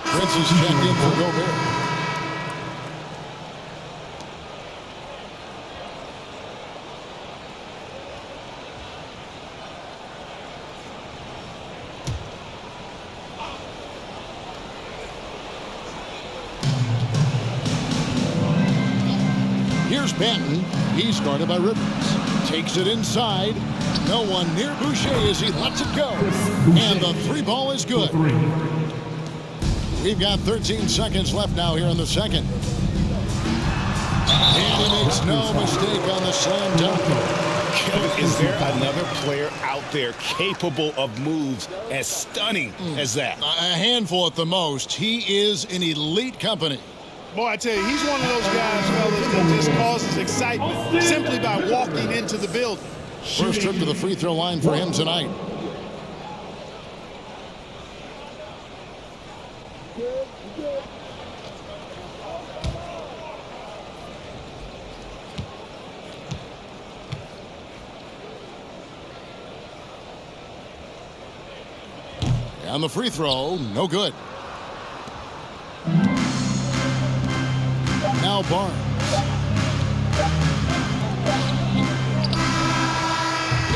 Prince is checked in for Gobert. Here's Banton. He's guarded by Rivers. Takes it inside. No one near Boucher as he lets it go. And the three ball is good. We've got 13 seconds left now here in the second. And he makes no mistake on the slam dunk. Kevin, is there another player out there capable of moves as stunning as that? A handful at the most. He is in elite company. Boy, I tell you, he's one of those guys, fellas, that just causes excitement simply by walking into the building. First trip to the free throw line for him tonight. And the free throw, no good. Now Barnes.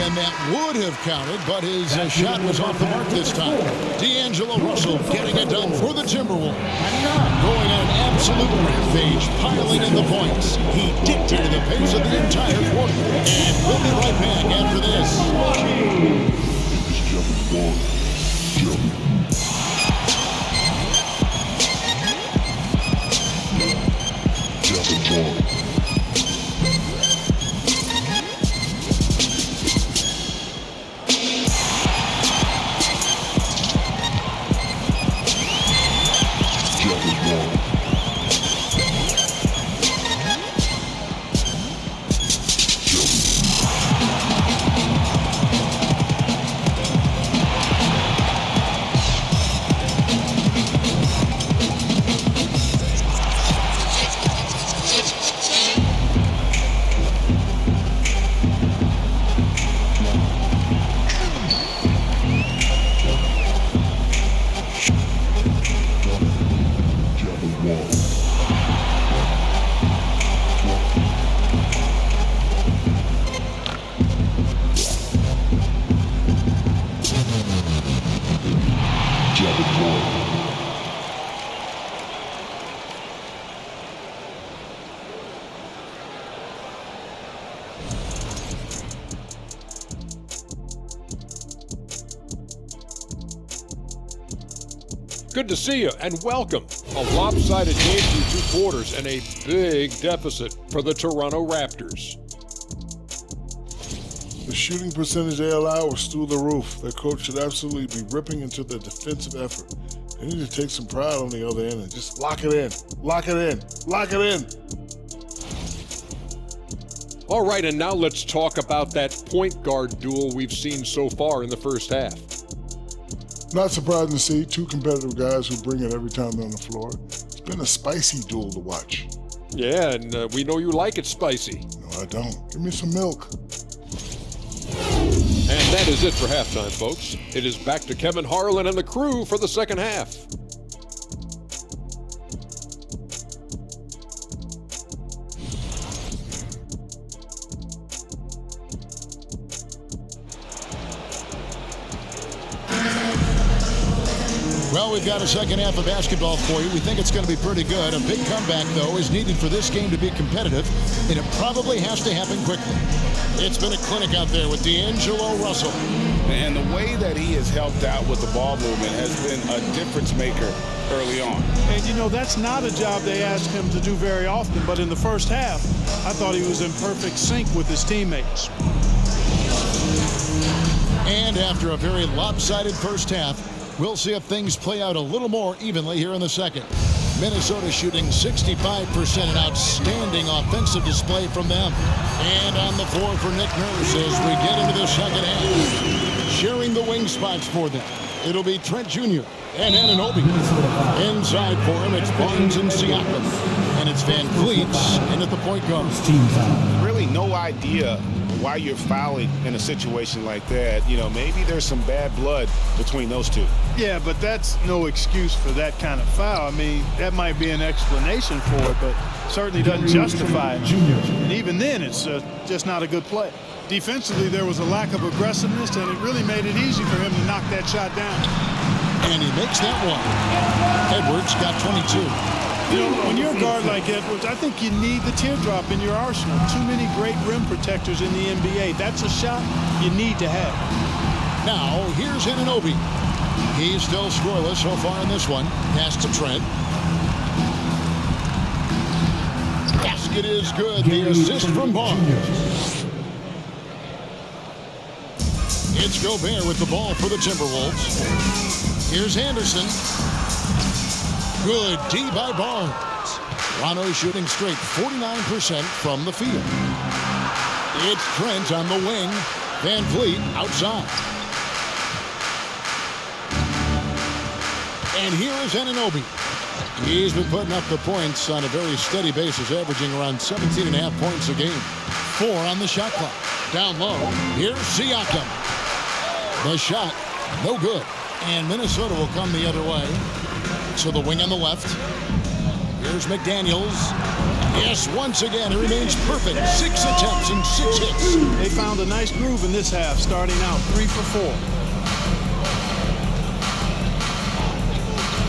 And that would have counted, but his shot was off the mark this time. D'Angelo Russell getting it done for the Timberwolves. Going on an absolute rampage, piling in the points. He dictated the pace of the entire quarter. And we'll be right back after this. Good to see you and welcome. A lopsided game through 2 quarters and a big deficit for the Toronto Raptors. The shooting percentage they allow was through the roof. Their coach should absolutely be ripping into their defensive effort. They need to take some pride on the other end and just lock it in, lock it in, lock it in. All right, and now let's talk about that point guard duel we've seen so far in the first half. Not surprising to see 2 competitive guys who bring it every time they're on the floor. It's been a spicy duel to watch. Yeah, and we know you like it spicy. No, I don't. Give me some milk. And that is it for halftime, folks. It is back to Kevin Harlan and the crew for the second half. Well, we've got a second half of basketball for you. We think it's going to be pretty good. A big comeback, though, is needed for this game to be competitive, and it probably has to happen quickly. It's been a clinic out there with D'Angelo Russell. And the way that he has helped out with the ball movement has been a difference maker early on. And, you know, that's not a job they ask him to do very often, but in the first half, I thought he was in perfect sync with his teammates. And after a very lopsided first half, we'll see if things play out a little more evenly here in the second. Minnesota shooting 65%, an outstanding offensive display from them. And on the floor for Nick Nurse as we get into the second half. Sharing the wing spots for them, it'll be Trent Jr. and Anunoby. Inside for him, it's Barnes and Siakam. And it's VanVleet in at the point guard. Really no idea why you're fouling in a situation like that. You know, maybe there's some bad blood between those two. Yeah, but that's no excuse for that kind of foul. I mean, that might be an explanation for it, but certainly doesn't justify it. And even then, it's just not a good play. Defensively, there was a lack of aggressiveness, and it really made it easy for him to knock that shot down. And he makes that one. Edwards got 22. You know, when you're a guard like Edwards, I think you need the teardrop in your arsenal. Too many great rim protectors in the NBA. That's a shot you need to have. Now, here's Anunoby. He's still scoreless so far in this one. Pass to Trent. Basket is good. The assist from Barnes. It's Gobert with the ball for the Timberwolves. Here's Anderson. Good D by Barnes. Toronto shooting straight 49% from the field. It's Trent on the wing. VanVleet outside. And here is Anunoby. He's been putting up the points on a very steady basis, averaging around 17.5 points a game. 4 on the shot clock. Down low, here's Siakam. The shot, no good. And Minnesota will come the other way. So the wing on the left. Here's McDaniels. Yes, once again, it remains perfect. 6 attempts and 6 hits. They found a nice groove in this half, starting out 3 for 4.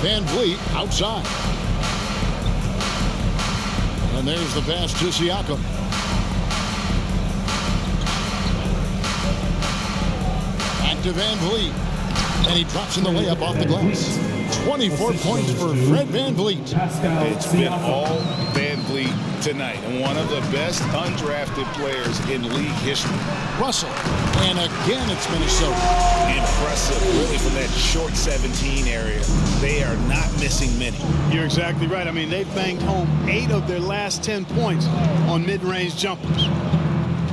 VanVleet outside. And there's the pass to Siakam. Back to VanVleet. And he drops in the layup off the glass. 24 points for Fred VanVleet. It's been all VanVleet tonight, and one of the best undrafted players in league history. Russell, and again it's Minnesota. Impressive, really, from that short 17 area. They are not missing many. You're exactly right. I mean, they banged home 8 of their last 10 points on mid-range jumpers.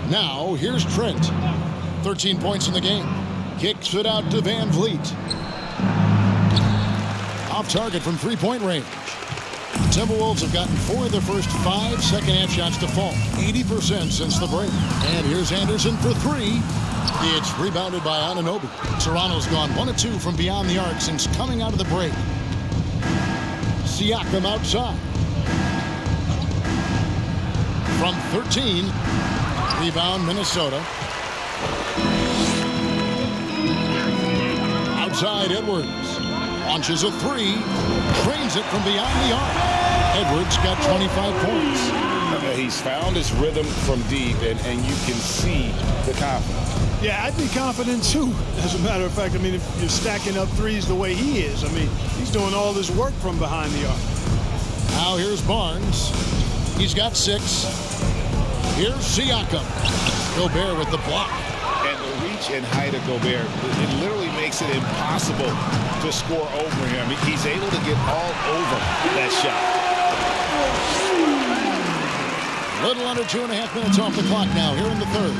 Now, here's Trent. 13 points in the game. Kicks it out to VanVleet. Off target from three-point range. Timberwolves have gotten 4 of their first 5 second-half shots to fall. 80% since the break. And here's Anderson for 3. It's rebounded by Anunoby. Toronto's gone 1 of 2 from beyond the arc since coming out of the break. Siakam outside. From 13. Rebound Minnesota. Outside Edwards. Launches a 3. Trains it from beyond the arc. Edwards got 25 points. He's found his rhythm from deep, and you can see the confidence. Yeah, I'd be confident too. As a matter of fact, I mean, if you're stacking up threes the way he is, I mean, he's doing all this work from behind the arc. Now here's Barnes. He's got 6. Here's Siakam. Gobert with the block. And the reach and height of Gobert, it literally makes it impossible to score over him. He's able to get all over that shot. Little under 2.5 minutes off the clock now, here in the third.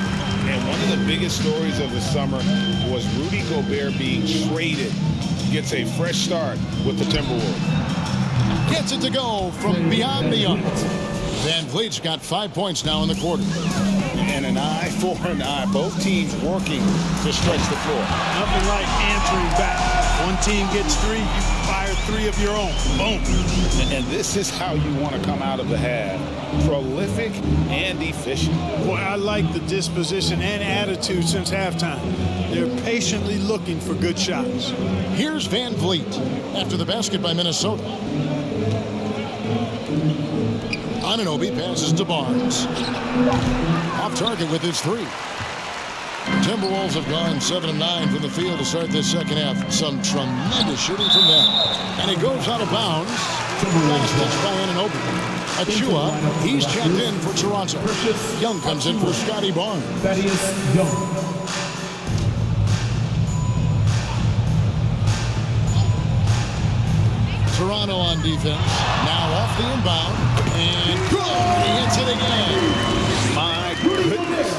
And one of the biggest stories of the summer was Rudy Gobert being traded. He gets a fresh start with the Timberwolves. Gets it to go from beyond the arc. VanVleet's got 5 points now in the quarter. And an eye for an eye. Both teams working to stretch the floor. Nothing like answering back. One team gets 3, you fire 3 of your own. Boom. And this is how you want to come out of the half. Prolific and efficient. Boy, I like the disposition and attitude since halftime. They're patiently looking for good shots. Here's VanVleet after the basket by Minnesota. Anunoby passes to Barnes. Off target with his 3. Timberwolves have gone 7 of 9 from the field to start this second half. Some tremendous shooting from them. And it goes out of bounds. Last touch by Anunoby. Achua, he's checked in for Toronto. Young comes in for Scotty Barnes. Toronto on defense. Now off the inbound. And good! He hits it again. My goodness.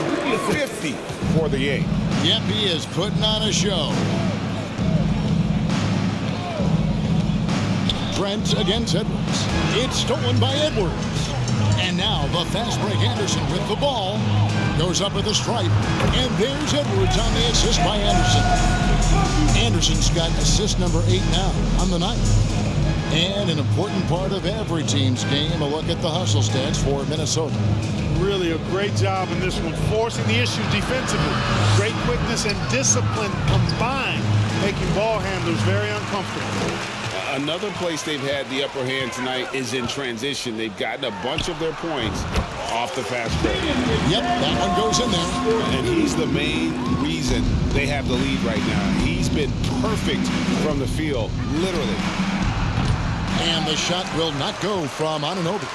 50 for the 8. Yep, he is putting on a show. Trent against Edwards. It's stolen by Edwards. And now the fast break Anderson with the ball. Goes up at the stripe. And there's Edwards on the assist by Anderson. Anderson's got assist number 8 now on the night. And an important part of every team's game, a look at the hustle stats for Minnesota. Really a great job in this one, forcing the issues defensively. Great quickness and discipline combined, making ball handlers very uncomfortable. Another place they've had the upper hand tonight is in transition. They've gotten a bunch of their points off the fast break. Yep, that one goes in there. And he's the main reason they have the lead right now. He's been perfect from the field, literally. And the shot will not go from Anunoby.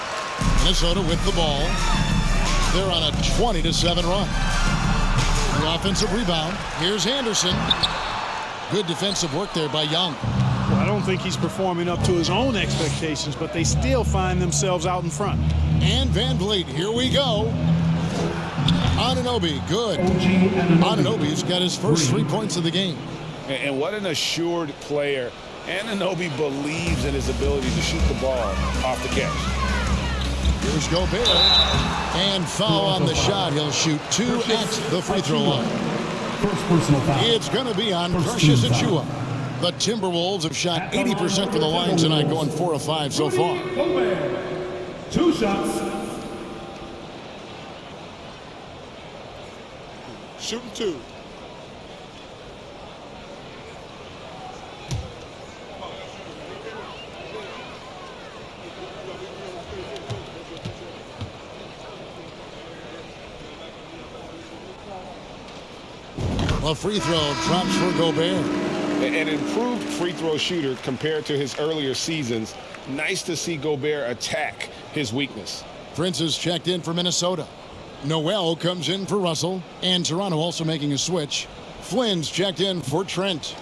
Minnesota with the ball. They're on a 20-7 run. The offensive rebound. Here's Anderson. Good defensive work there by Young. Well, I don't think he's performing up to his own expectations, but they still find themselves out in front. And VanVleet, here we go. Anunoby, good. Anunoby's got his first 3 points of the game. And what an assured player. Anunoby believes in his ability to shoot the ball off the catch. Here's Gobert. And foul on the shot. He'll shoot 2 at the free throw line. It's going to be on Precious Achiuwa. The Timberwolves have shot 80% from the line tonight, going 4 of 5 so far. 2 shots. Shooting 2. A free throw drops for Gobert. An improved free throw shooter compared to his earlier seasons. Nice to see Gobert attack his weakness. Prince is checked in for Minnesota. Noel comes in for Russell. And Toronto also making a switch. Flynn's checked in for Trent.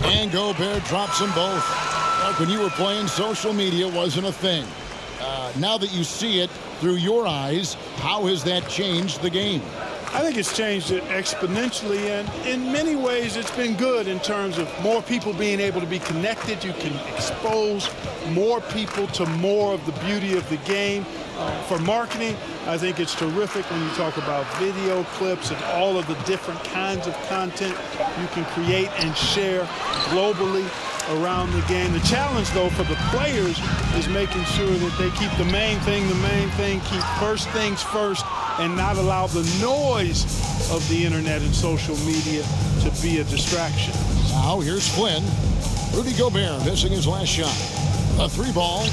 And Gobert drops them both. Like when you were playing, social media wasn't a thing. Now that you see it through your eyes, how has that changed the game? I think it's changed it exponentially, and in many ways it's been good in terms of more people being able to be connected. You can expose more people to more of the beauty of the game. For marketing, I think it's terrific when you talk about video clips and all of the different kinds of content you can create and share globally around the game. The challenge, though, for the players is making sure that they keep the main thing, keep first things first, and not allow the noise of the internet and social media to be a distraction. Now here's Flynn. Rudy Gobert missing his last shot. A 3-ball.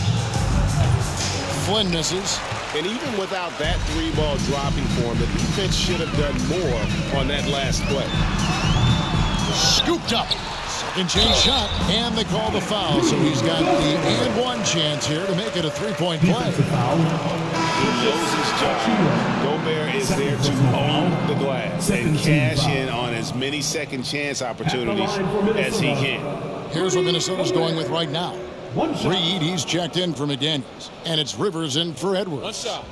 Flynn misses. And even without that 3-ball dropping for him, the defense should have done more on that last play. Scooped up. Second chance shot, and they call the foul, so he's got the and 1 chance here to make it a 3-point play. He knows his job. Gobert is there to own the glass and cash in on as many second chance opportunities as he can. Here's what Minnesota's going with right now. Reed, he's checked in for McDaniels, and it's Rivers in for Edwards. 1 shot.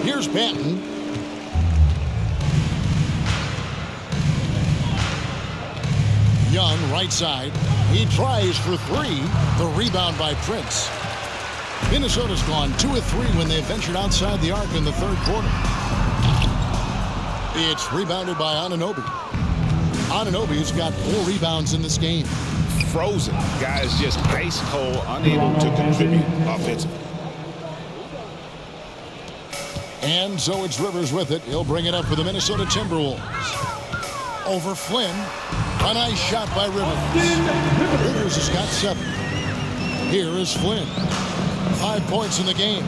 Here's Banton. Young, right side. He tries for 3. The rebound by Prince. Minnesota's gone 2 of 3 when they ventured outside the arc in the 3rd quarter. It's rebounded by Anunoby. Anunoby's got 4 rebounds in this game. Frozen. Guys just ice cold, unable to contribute offensively. And so it's Rivers with it. He'll bring it up for the Minnesota Timberwolves. Over Flynn. A nice shot by Rivers. Rivers has got 7. Here is Flynn. 5 points in the game.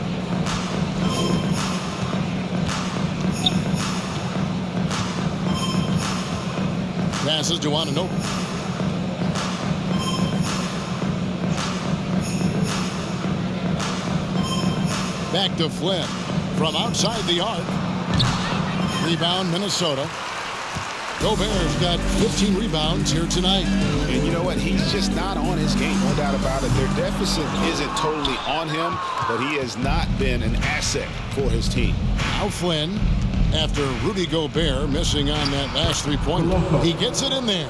Passes to Anunoby. Back to Flynn. From outside the arc. Rebound, Minnesota. Gobert's got 15 rebounds here tonight. And you know what? He's just not on his game, no doubt about it. Their deficit isn't totally on him, but he has not been an asset for his team. Now Flynn, after Rudy Gobert missing on that last 3-pointer, he gets it in there.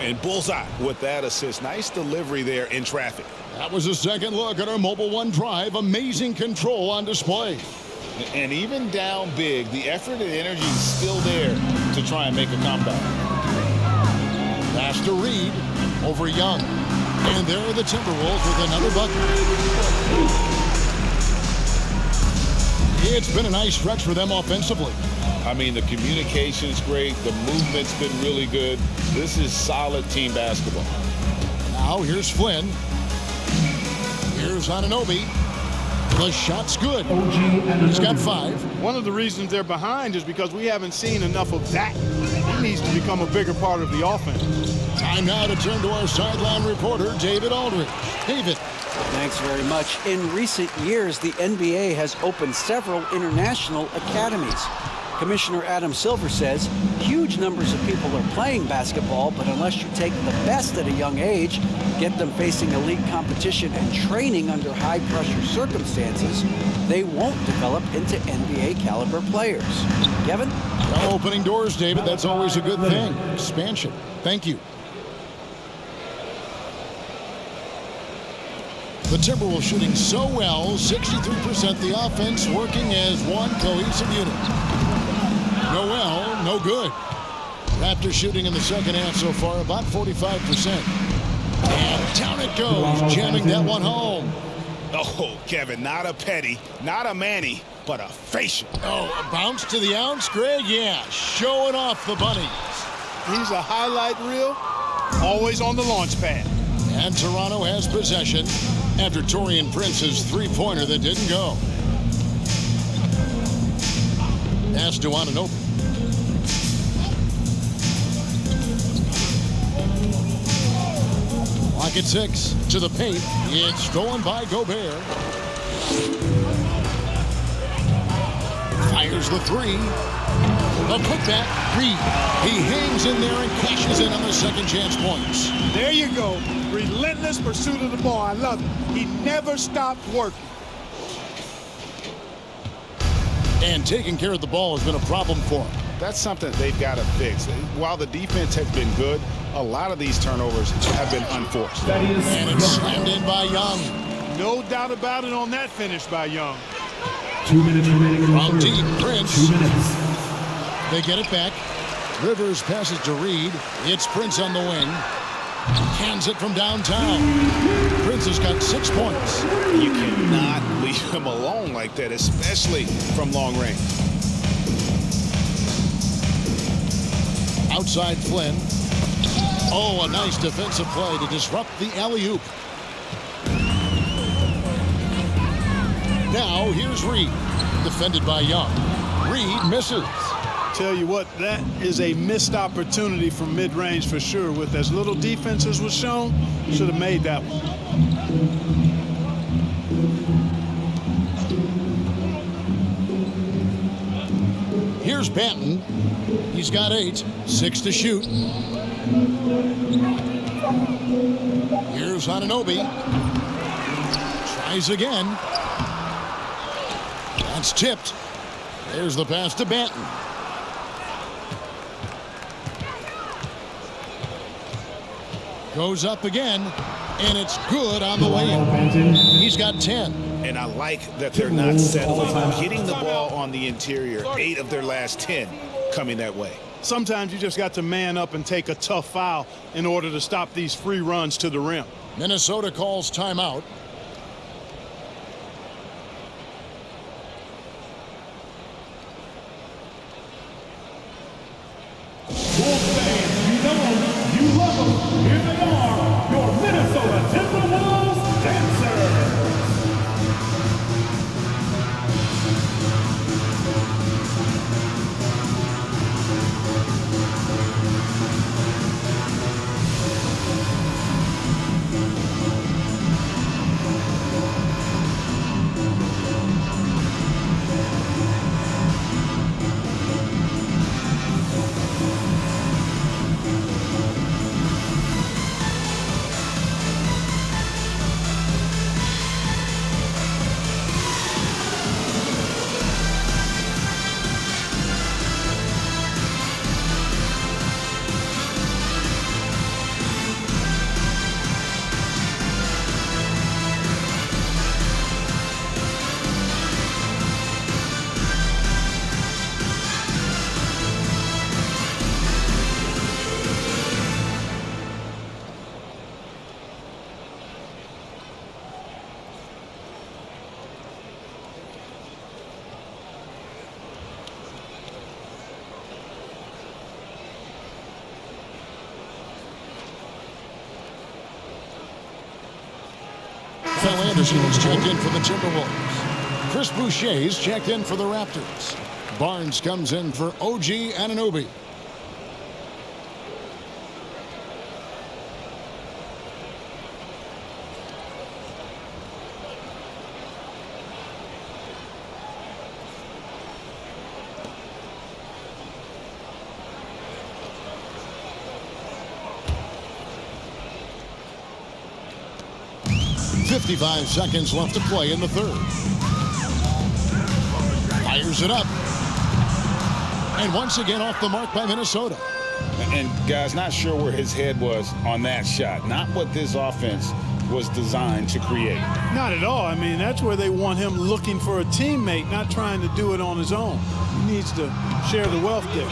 And bullseye with that assist. Nice delivery there in traffic. That was a second look at our Mobile One drive. Amazing control on display. And even down big, the effort and energy is still there to try and make a comeback. Pass to Reed over Young. And there are the Timberwolves with another bucket. It's been a nice stretch for them offensively. I mean, the communication's great. The movement's been really good. This is solid team basketball. Now here's Flynn. Here's Anunoby. The shot's good. He's got 5. One of the reasons they're behind is because we haven't seen enough of that. He needs to become a bigger part of the offense. Time now to turn to our sideline reporter, David Aldridge. David. Thanks very much. In recent years, the NBA has opened several international academies. Commissioner Adam Silver says huge numbers of people are playing basketball, but unless you take the best at a young age, get them facing elite competition and training under high-pressure circumstances, they won't develop into NBA-caliber players. Kevin? Opening doors, David. That's always a good thing. Expansion. Thank you. The Timberwolves shooting so well, 63% the offense working as one cohesive unit. Noel, no good. Raptors shooting in the second half so far about 45%. And down it goes, jamming that one home. Oh, Kevin, not a petty, not a Manny, but a facial. Oh, a bounce to the ounce, Greg? Yeah, showing off the bunnies. He's a highlight reel, always on the launch pad. And Toronto has possession after Taurean Prince's three-pointer that didn't go. Pass to Anunoby. Lock at 6 to the paint. It's stolen by Gobert. Fires the 3. A putback. Reed. He hangs in there and cashes in on the second chance points. There you go. Relentless pursuit of the ball. I love it. He never stopped working. And taking care of the ball has been a problem for him. That's something they've got to fix. While the defense has been good, a lot of these turnovers have been unforced. And it's slammed in by Young. No doubt about it on that finish by Young. 2 minutes remaining in the From third. deep, Prince. 2 minutes. They get it back. Rivers passes to Reed. It's Prince on the wing. Cans it from downtown. Prince has got 6 points. You cannot leave him alone like that, especially from long range. Outside Flynn. Oh, a nice defensive play to disrupt the alley-oop. Now here's Reed. Defended by Young. Reed misses. Tell you what, that is a missed opportunity from mid-range for sure. With as little defense as was shown, should have made that one. Here's Banton. He's got 8, 6 to shoot. Here's Anunoby. Tries again. That's tipped. There's the pass to Banton. Goes up again, and it's good on the way in. He's got 10. And I like that they're not settling, hitting the ball on the interior. 8 of their last 10 coming that way. Sometimes you just got to man up and take a tough foul in order to stop these free runs to the rim. Minnesota calls timeout. Wolves fans, you know them, you love them. Here they are, your Minnesota Timberwolves dancers. Phil Anderson is checked in for the Timberwolves. Chris Boucher's checked in for the Raptors. Barnes comes in for OG Anunoby. .55 seconds left to play in the third. Fires it up. And once again off the mark by Minnesota. And guys, not sure where his head was on that shot. Not what this offense was designed to create. Not at all. I mean, that's where they want him looking for a teammate, not trying to do it on his own. He needs to share the wealth there.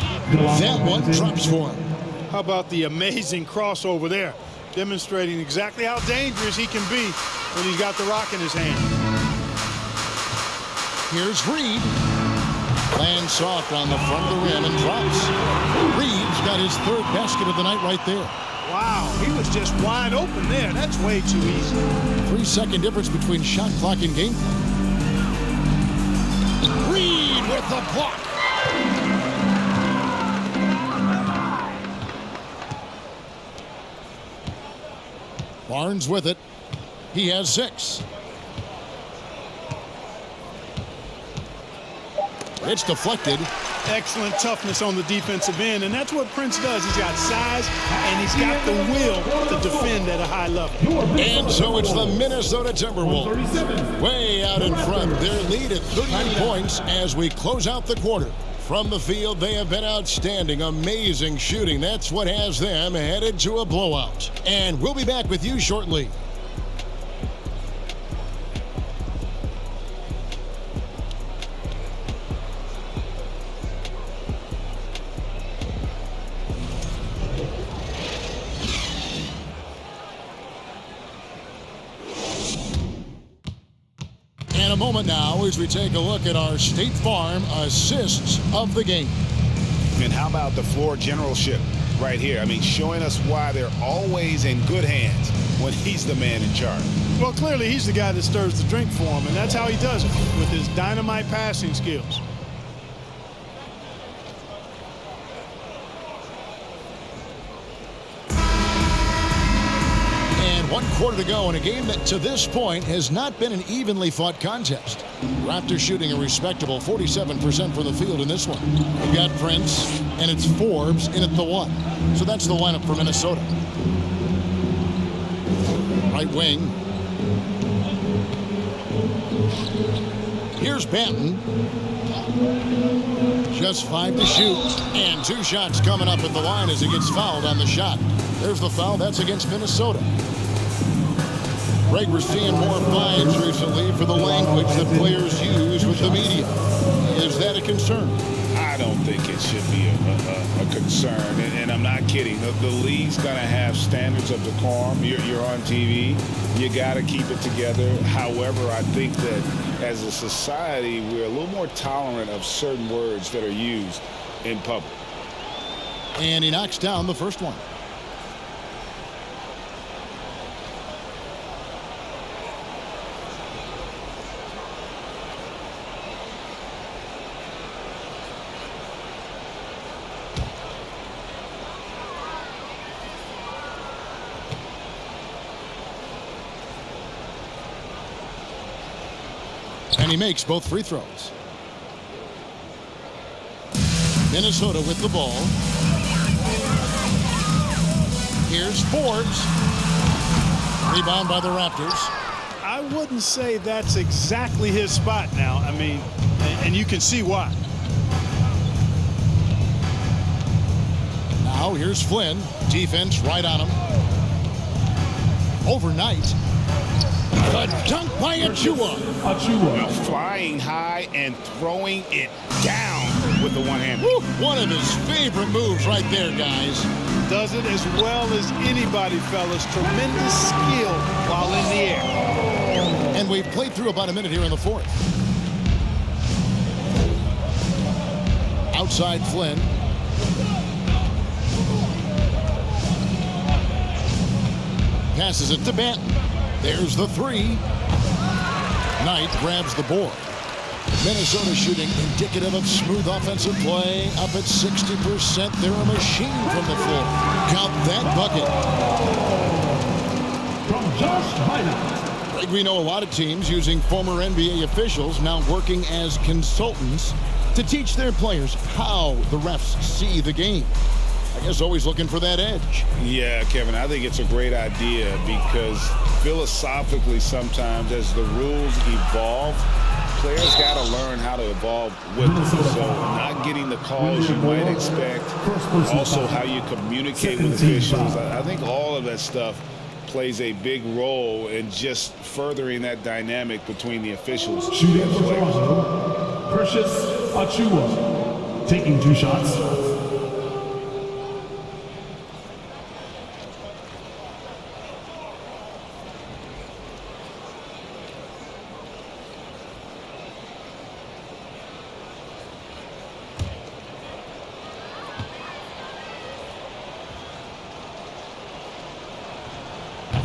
That one drops for him. How about the amazing crossover there? Demonstrating exactly how dangerous he can be when he's got the rock in his hand. Here's Reed. Lands soft on the front of the rim and drops. Reed's got his third basket of the night right there. Wow, he was just wide open there. That's way too easy. 3-second difference between shot clock and game clock. Reed with the block. Barnes with it. He has 6. It's deflected. Excellent toughness on the defensive end, and that's what Prince does. He's got size, and he's got the will to defend at a high level. And so it's the Minnesota Timberwolves way out in front. Their lead at 38 points as we close out the quarter. From the field, they have been outstanding, amazing shooting. That's what has them headed to a blowout. And we'll be back with you shortly. In a moment now as we take a look at our State Farm assists of the game. And how about the floor generalship right here? I mean, showing us why they're always in good hands when he's the man in charge. Well, clearly he's the guy that stirs the drink for him, and that's how he does it, with his dynamite passing skills. And 1 quarter to go in a game that to this point has not been an evenly fought contest. Raptors shooting a respectable 47% from the field in this one. We've got Prince, and it's Forbes in at the 1. So that's the lineup for Minnesota. Right wing. Here's Banton. Just 5 to shoot. And 2 shots coming up at the line as he gets fouled on the shot. There's the foul. That's against Minnesota. Greg, we're seeing more fines recently for the language that players use with the media. Is that a concern? I don't think it should be a concern, and I'm not kidding. The league's going to have standards of decorum. You're on TV. You got to keep it together. However, I think that as a society, we're a little more tolerant of certain words that are used in public. And he knocks down the first one. And he makes both free throws. Minnesota with the ball. Here's Forbes. Rebound by the Raptors. I wouldn't say that's exactly his spot now. I mean, and you can see why. Now here's Flynn. Defense right on him. Overnight. A dunk by Achua. Flying high and throwing it down with the one hand. One of his favorite moves right there, guys. Does it as well as anybody, fellas. Tremendous skill while in the air. And we've played through about a minute here in the fourth. Outside Flynn. Passes it to Banton. There's the 3. Knight grabs the board. Minnesota shooting indicative of smooth offensive play. Up at 60%. They're a machine from the floor. Count that bucket. From Josh Minott. We know a lot of teams using former NBA officials now working as consultants to teach their players how the refs see the game. I guess always looking for that edge. Yeah, Kevin, I think it's a great idea because philosophically sometimes as the rules evolve, players got to learn how to evolve with them. So not getting the calls you might expect, also how you communicate with officials. I think all of that stuff plays a big role in just furthering that dynamic between the officials Shooting and for players. Toronto, Precious Achiuwa, taking 2 shots.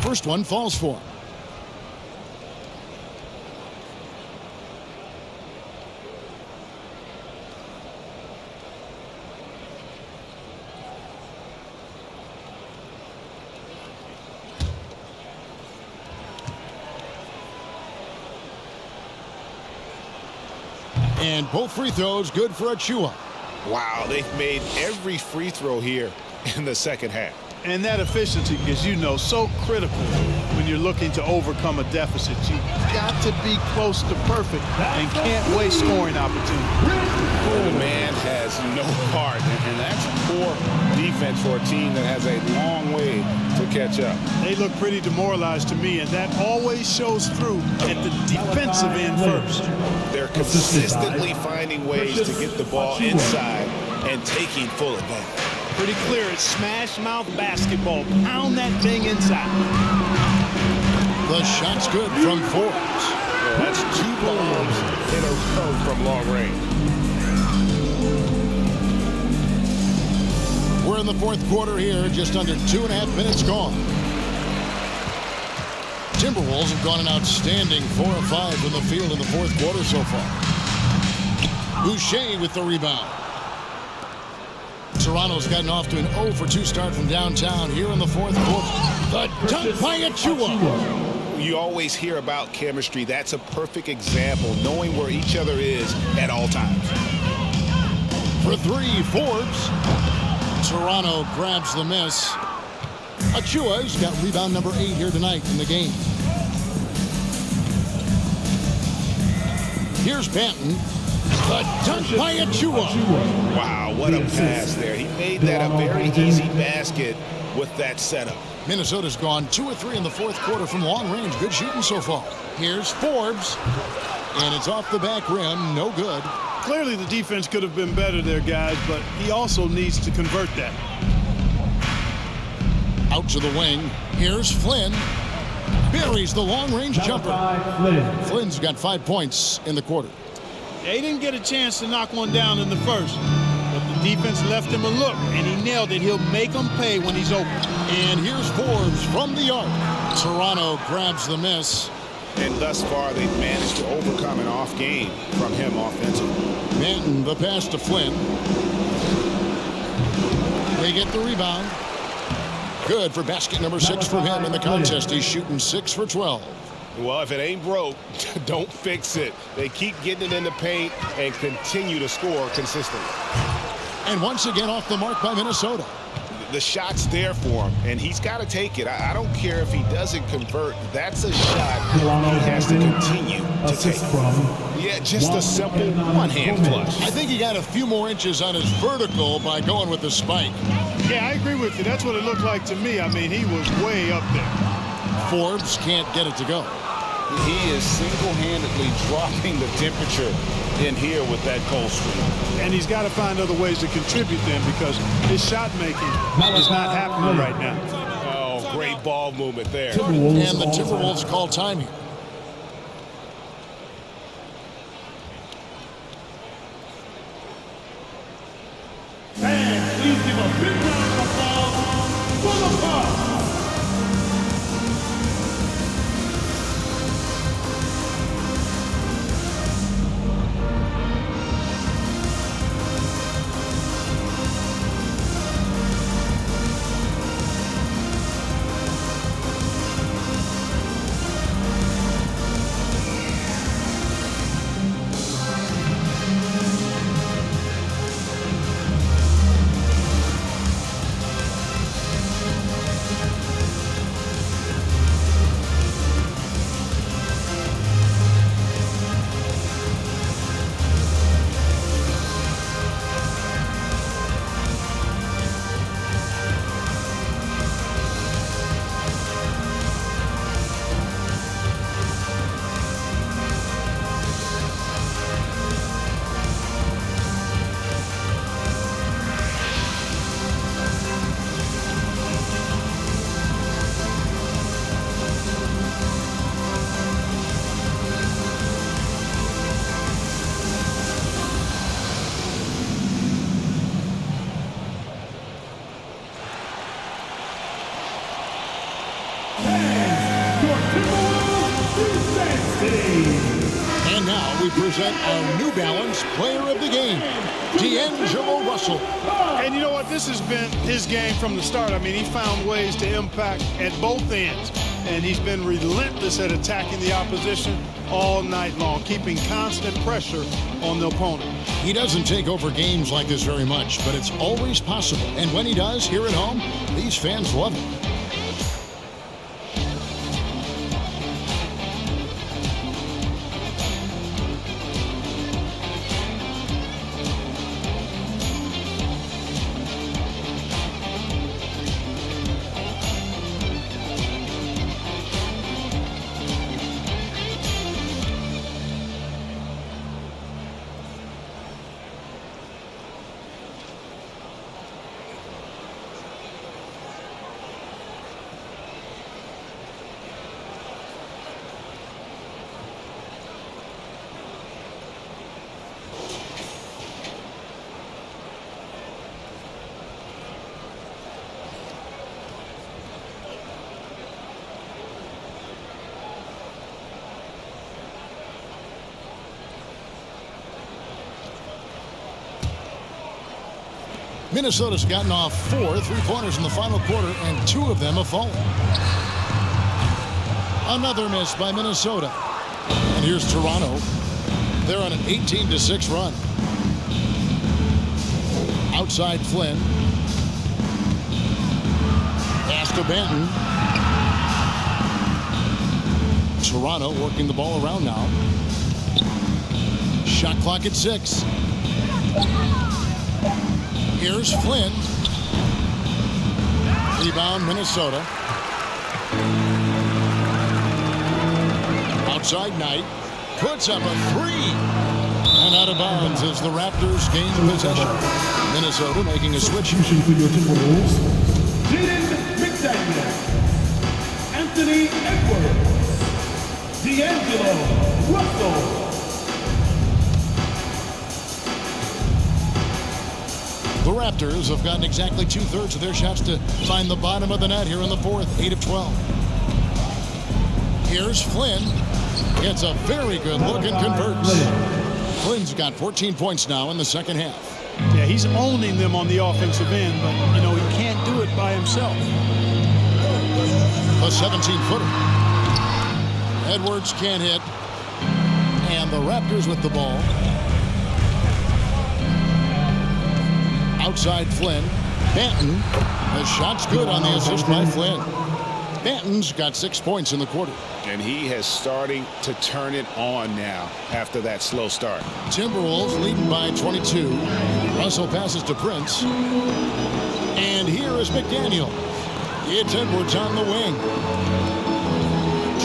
First one falls for him. And both free throws good for Achiuwa. Wow, they've made every free throw here in the second half. And that efficiency is, so critical when you're looking to overcome a deficit. You got to be close to perfect and can't waste scoring opportunities. The man has no heart, and that's poor defense for a team that has a long way to catch up. They look pretty demoralized to me, and that always shows through at the defensive end first. They're consistently finding ways to get the ball inside and taking full advantage. Pretty clear it's smash mouth basketball. Pound that thing inside. The shot's good from Forbes. Yeah, that's 2 bombs in a row from long range. We're in the fourth quarter here, just under 2.5 minutes gone. Timberwolves have gone an outstanding 4 of 5 from the field in the fourth quarter so far. Boucher with the rebound. Toronto's gotten off to an 0 for 2 start from downtown here in the fourth quarter. The dunk by Achiuwa. You always hear about chemistry. That's a perfect example, knowing where each other is at all times. For 3, Forbes. Toronto grabs the miss. Achiuwa's got rebound number 8 here tonight in the game. Here's Banton. The dunk by Achiuwa. Wow, what a pass there. He made that a very easy basket with that setup. Minnesota's gone 2 of 3 in the fourth quarter from long range. Good shooting so far. Here's Forbes. And it's off the back rim. No good. Clearly the defense could have been better there, guys, but he also needs to convert that. Out to the wing. Here's Flynn. Buries the long-range jumper. Flynn's got 5 points in the quarter. They didn't get a chance to knock one down in the first, but the defense left him a look, and he nailed it. He'll make them pay when he's open. And here's Forbes from the arc. Toronto grabs the miss. And thus far, they've managed to overcome an off game from him offensively. Banton, the pass to Flynn. They get the rebound. Good for basket number 6 from him in the contest. He's shooting 6 for 12. Well, if it ain't broke, don't fix it. They keep getting it in the paint and continue to score consistently. And once again off the mark by Minnesota. The shot's there for him, and he's got to take it. I don't care if he doesn't convert. That's a shot he has to continue to take. Yeah, just a simple one-hand flush. I think he got a few more inches on his vertical by going with the spike. Yeah, I agree with you. That's what it looked like to me. I mean, he was way up there. Forbes can't get it to go. He is single-handedly dropping the temperature in here with that cold streak. And he's got to find other ways to contribute then, because his shot making is not happening right now. Oh, great ball movement there. And the Timberwolves call time here. And please give a big round of applause for the Bucks. we present our New Balance Player of the Game, D'Angelo Russell. And you know what? This has been his game from the start. I mean, he found ways to impact at both ends. And he's been relentless at attacking the opposition all night long, keeping constant pressure on the opponent. He doesn't take over games like this very much, but it's always possible. And when he does, here at home, these fans love it. Minnesota's gotten off 4 3-pointers in the final quarter, and 2 of them have fallen. Another miss by Minnesota. And here's Toronto. They're on an 18-6 run. Outside Flynn. Pass to Benton. Toronto working the ball around now. Shot clock at 6. Here's Flynn. Rebound, Minnesota. Outside Knight. Puts up a 3. And out of bounds as the Raptors gain possession. Minnesota making a switch. For your Timberwolves, Jaden McDaniel, Anthony Edwards, D'Angelo Russell. The Raptors have gotten exactly 2/3 of their shots to find the bottom of the net here in the fourth, 8 of 12. Here's Flynn. Gets a very good look and converts. Flynn's got 14 points now in the second half. Yeah, he's owning them on the offensive end, but, you know, he can't do it by himself. A 17-footer. Edwards can't hit. And the Raptors with the ball. Outside Flynn. Banton. The shot's good on the assist by Flynn. Banton's got 6 points in the quarter. And he has starting to turn it on now after that slow start. Timberwolves leading by 22. Russell passes to Prince. And here is McDaniel. It's Edwards on the wing.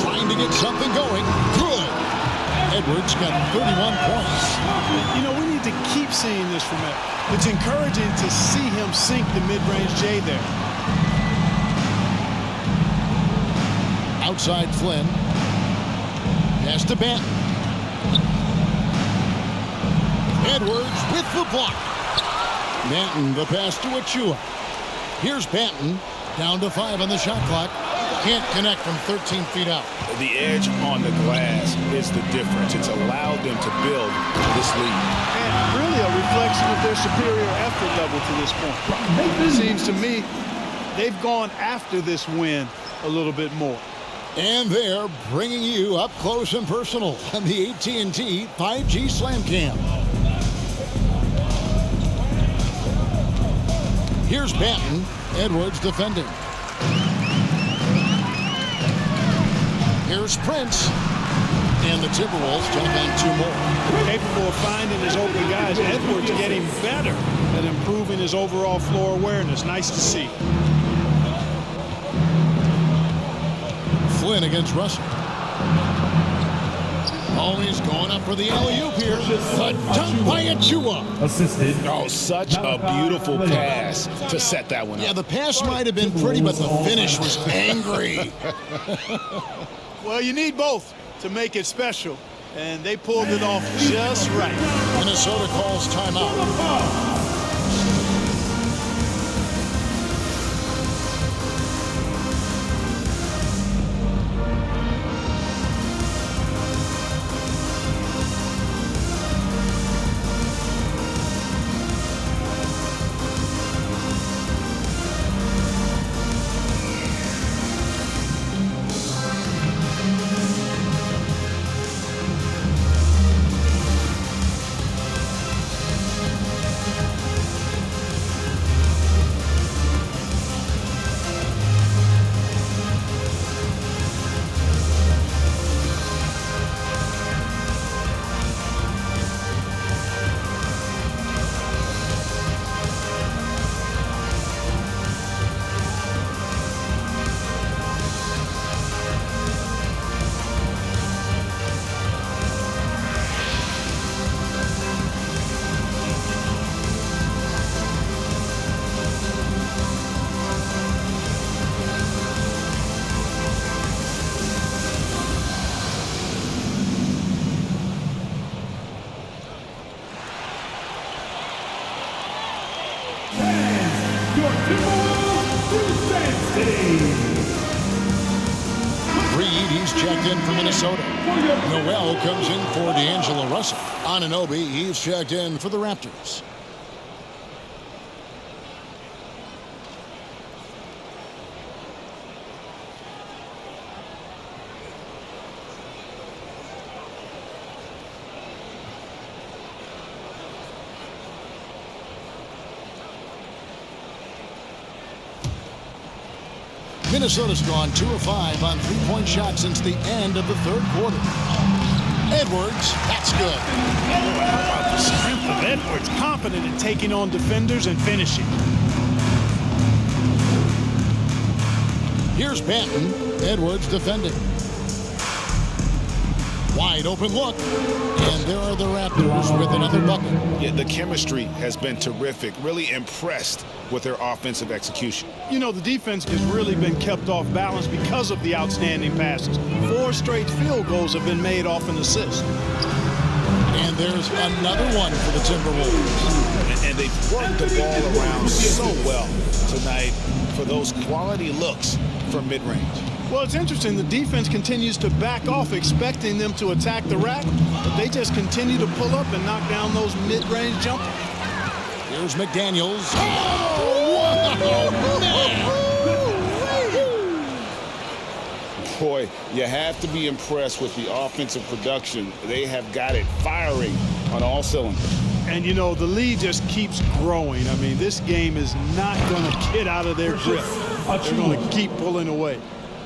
Trying to get something going. Good. Edwards got 31 points. You know, we need to keep seeing this from him. It's encouraging to see him sink the mid-range J there. Outside Flynn. Pass to Banton. Edwards with the block. Banton, the pass to Achua. Here's Banton. Down to 5 on the shot clock. Can't connect from 13 feet out. The edge on the glass is the difference. It's allowed them to build this lead. And really a reflection of their superior effort level to this point. It seems to me they've gone after this win a little bit more. And they're bringing you up close and personal on the AT&T 5G Slam Cam. Here's Banton. Edwards defending. Here's Prince. And the Timberwolves jump on 2 more. Capable of finding his open guys. Edwards getting better at improving his overall floor awareness. Nice to see. Flynn against Russell. Always going up for the alley-oop here. A dunk by Achua. Assisted. Oh, such a beautiful pass to set that one up. Yeah, the pass might have been pretty, but the finish was angry. Well, you need both to make it special, and they pulled it off just right. Minnesota calls timeout. Timberwolves, defense team. Reed, he's checked in for Minnesota. Noel comes in for D'Angelo Russell. Anunoby, he's checked in for the Raptors. Minnesota's gone 2 of 5 on three-point shots since the end of the third quarter. Edwards, that's good. How about the strength of Edwards? Confident in taking on defenders and finishing. Here's Banton. Edwards defending. Wide open look. And there are the Raptors with another bucket. Yeah, the chemistry has been terrific. Really impressed with their offensive execution. You know, the defense has really been kept off balance because of the outstanding passes. 4 straight field goals have been made off an assist. And there's another one for the Timberwolves. And they've worked the ball around so well tonight for those quality looks from mid-range. Well, it's interesting. The defense continues to back off, expecting them to attack the rack, but they just continue to pull up and knock down those mid-range jumpers. Here's McDaniels. Oh, Boy, you have to be impressed with the offensive production. They have got it firing on all cylinders. And, you know, the lead just keeps growing. I mean, this game is not going to get out of their grip. They're going to keep pulling away.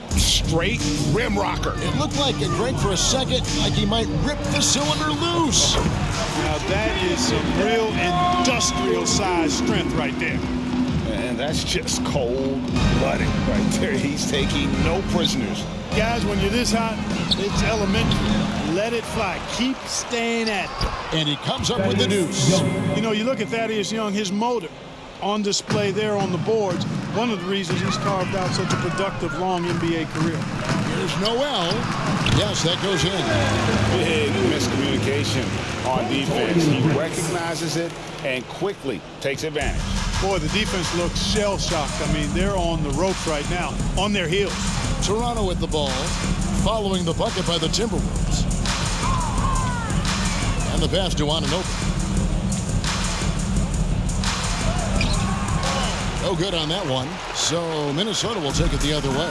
Straight rim rocker. It looked like it Greg for a second, like he might rip the cylinder loose. Now that is some real industrial size strength right there. And that's just cold-blooded right there. He's taking no prisoners. Guys, when you're this hot, it's elementary. Let it fly. Keep staying at it. And he comes up with the deuce. You know, you look at Thaddeus Young, his motor on display there on the boards. One of the reasons he's carved out such a productive, long NBA career. Here's Noel. Yes, that goes in. Big miscommunication on defense. He recognizes it and quickly takes advantage. Boy, the defense looks shell-shocked. I mean, they're on the ropes right now, on their heels. Toronto with the ball, following the bucket by the Timberwolves. And the pass to Anunoby. No good on that one. So Minnesota will take it the other way.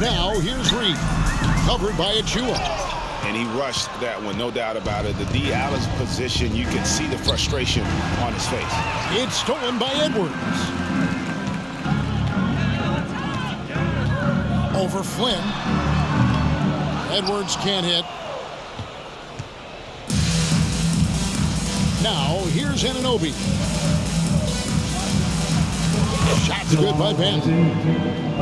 Now here's Reed, covered by Achua. And he rushed that one, no doubt about it. The D out of position, you can see the frustration on his face. It's stolen by Edwards. Over Flynn. Edwards can't hit. Now, here's Anunoby. Shot's good by Banton.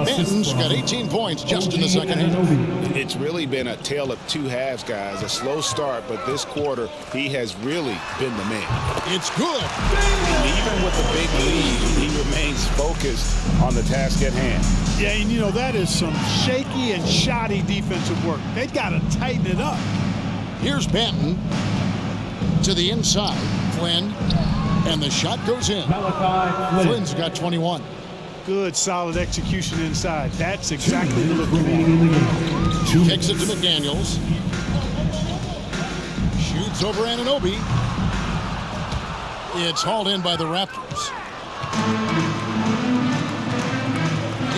Banton's got 18 points just in the second half. It's really been a tale of two halves, guys. A slow start, but this quarter, he has really been the man. It's good. And even with a big lead, he remains focused on the task at hand. Yeah, and you know, that is some shaky and shoddy defensive work. They've got to tighten it up. Here's Banton. To the inside, Flynn, and the shot goes in. Flynn's got 21. Good, solid execution inside. That's exactly the look remaining. Kicks it to McDaniels. Shoots over Anunoby. It's hauled in by the Raptors.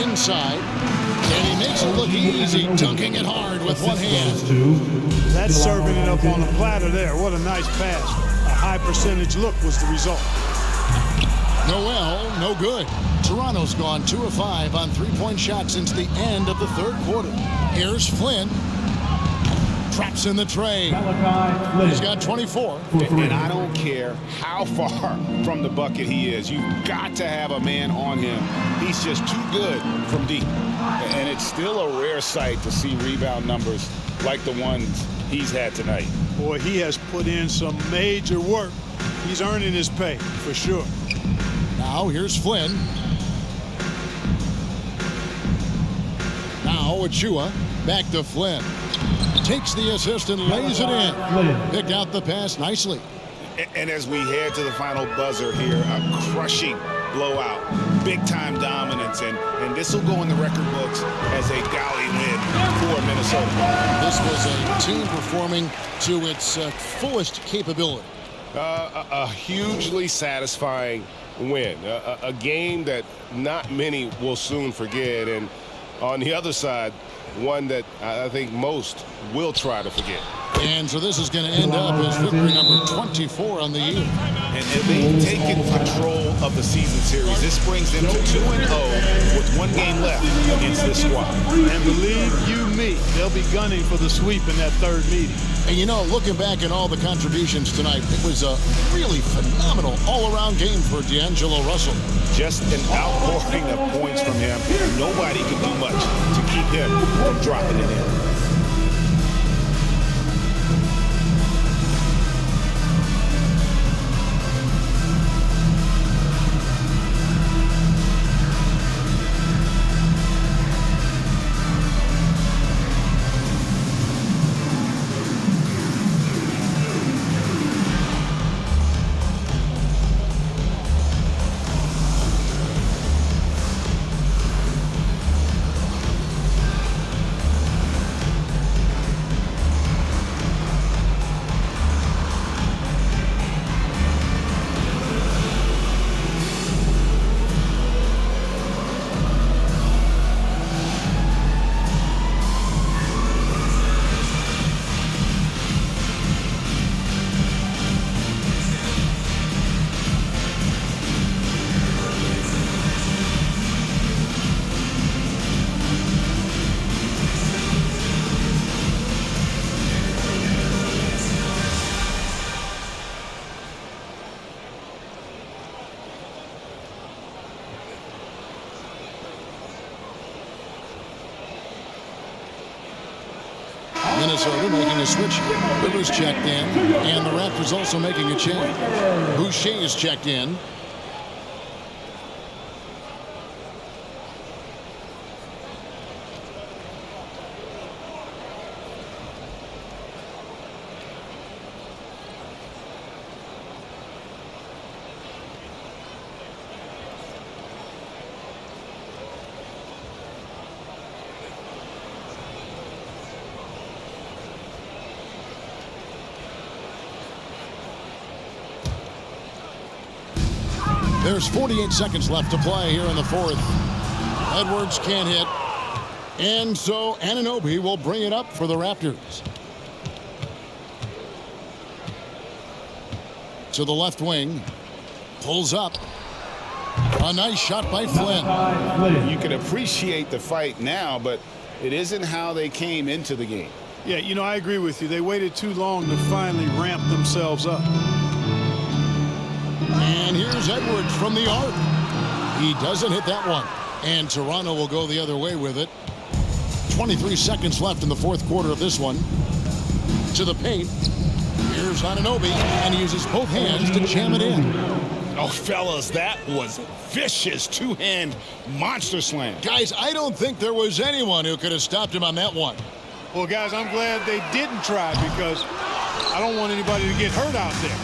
Inside, and he makes it look easy, dunking it hard with one hand. That's serving it up on a platter there. What a nice pass. A high percentage look was the result. Noel, no good. Toronto's gone 2 of 5 on three-point shots since the end of the third quarter. Here's Flynn. Traps in the tray. He's got 24. And I don't care how far from the bucket he is. You've got to have a man on him. He's just too good from deep. And it's still a rare sight to see rebound numbers like the ones he's had tonight. Boy, he has put in some major work. He's earning his pay, for sure. Now here's Flynn. Now Achua. Back to Flynn. Takes the assist and lays it in. Picked out the pass nicely. And as we head to the final buzzer here, a crushing blowout, big-time dominance, and this will go in the record books as a golly win for Minnesota. This was a team performing to its fullest capability. A hugely satisfying win, a game that not many will soon forget, and on the other side, one that I think most will try to forget. And so this is going to end up as victory number 24 on the year. And they've taken control of the season series. This brings them to 2-0 with one game left against this squad. And believe you me, they'll be gunning for the sweep in that third meeting. And you know, looking back at all the contributions tonight, it was a really phenomenal all-around game for D'Angelo Russell. Just an outpouring of points from him. Nobody could do much to keep him from dropping it in. Minnesota making a switch. Rivers checked in, and the Raptors also making a change. Boucher is checked in. There's 48 seconds left to play here in the fourth. Edwards can't hit. And so Anunoby will bring it up for the Raptors. To the left wing. Pulls up. A nice shot by Flynn. You can appreciate the fight now, but it isn't how they came into the game. Yeah, you know, I agree with you. They waited too long to finally ramp themselves up. And here's Edwards from the arc. He doesn't hit that one. And Toronto will go the other way with it. 23 seconds left in the fourth quarter of this one. To the paint. Here's Anunoby, and he uses both hands to jam it in. Oh, fellas, that was a vicious two-hand monster slam. Guys, I don't think there was anyone who could have stopped him on that one. Well, guys, I'm glad they didn't try because I don't want anybody to get hurt out there.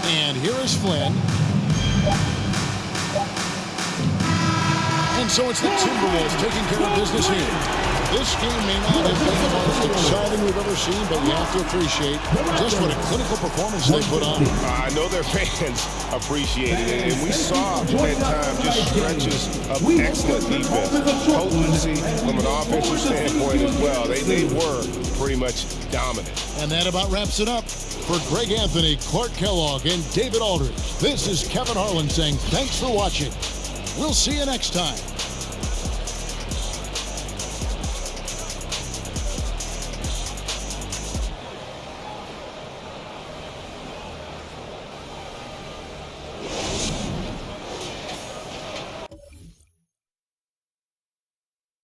And here is Flynn. And so it's the Timberwolves taking care of business here. This game may not have been the most exciting we've ever seen, but you have to appreciate just what a clinical performance they put on. I know their fans appreciated it, and we saw at time just stretches of excellent defense, potency from an offensive standpoint as well. They were pretty much dominant. And that about wraps it up. For Greg Anthony, Clark Kellogg, and David Aldridge, this is Kevin Harlan saying thanks for watching. We'll see you next time.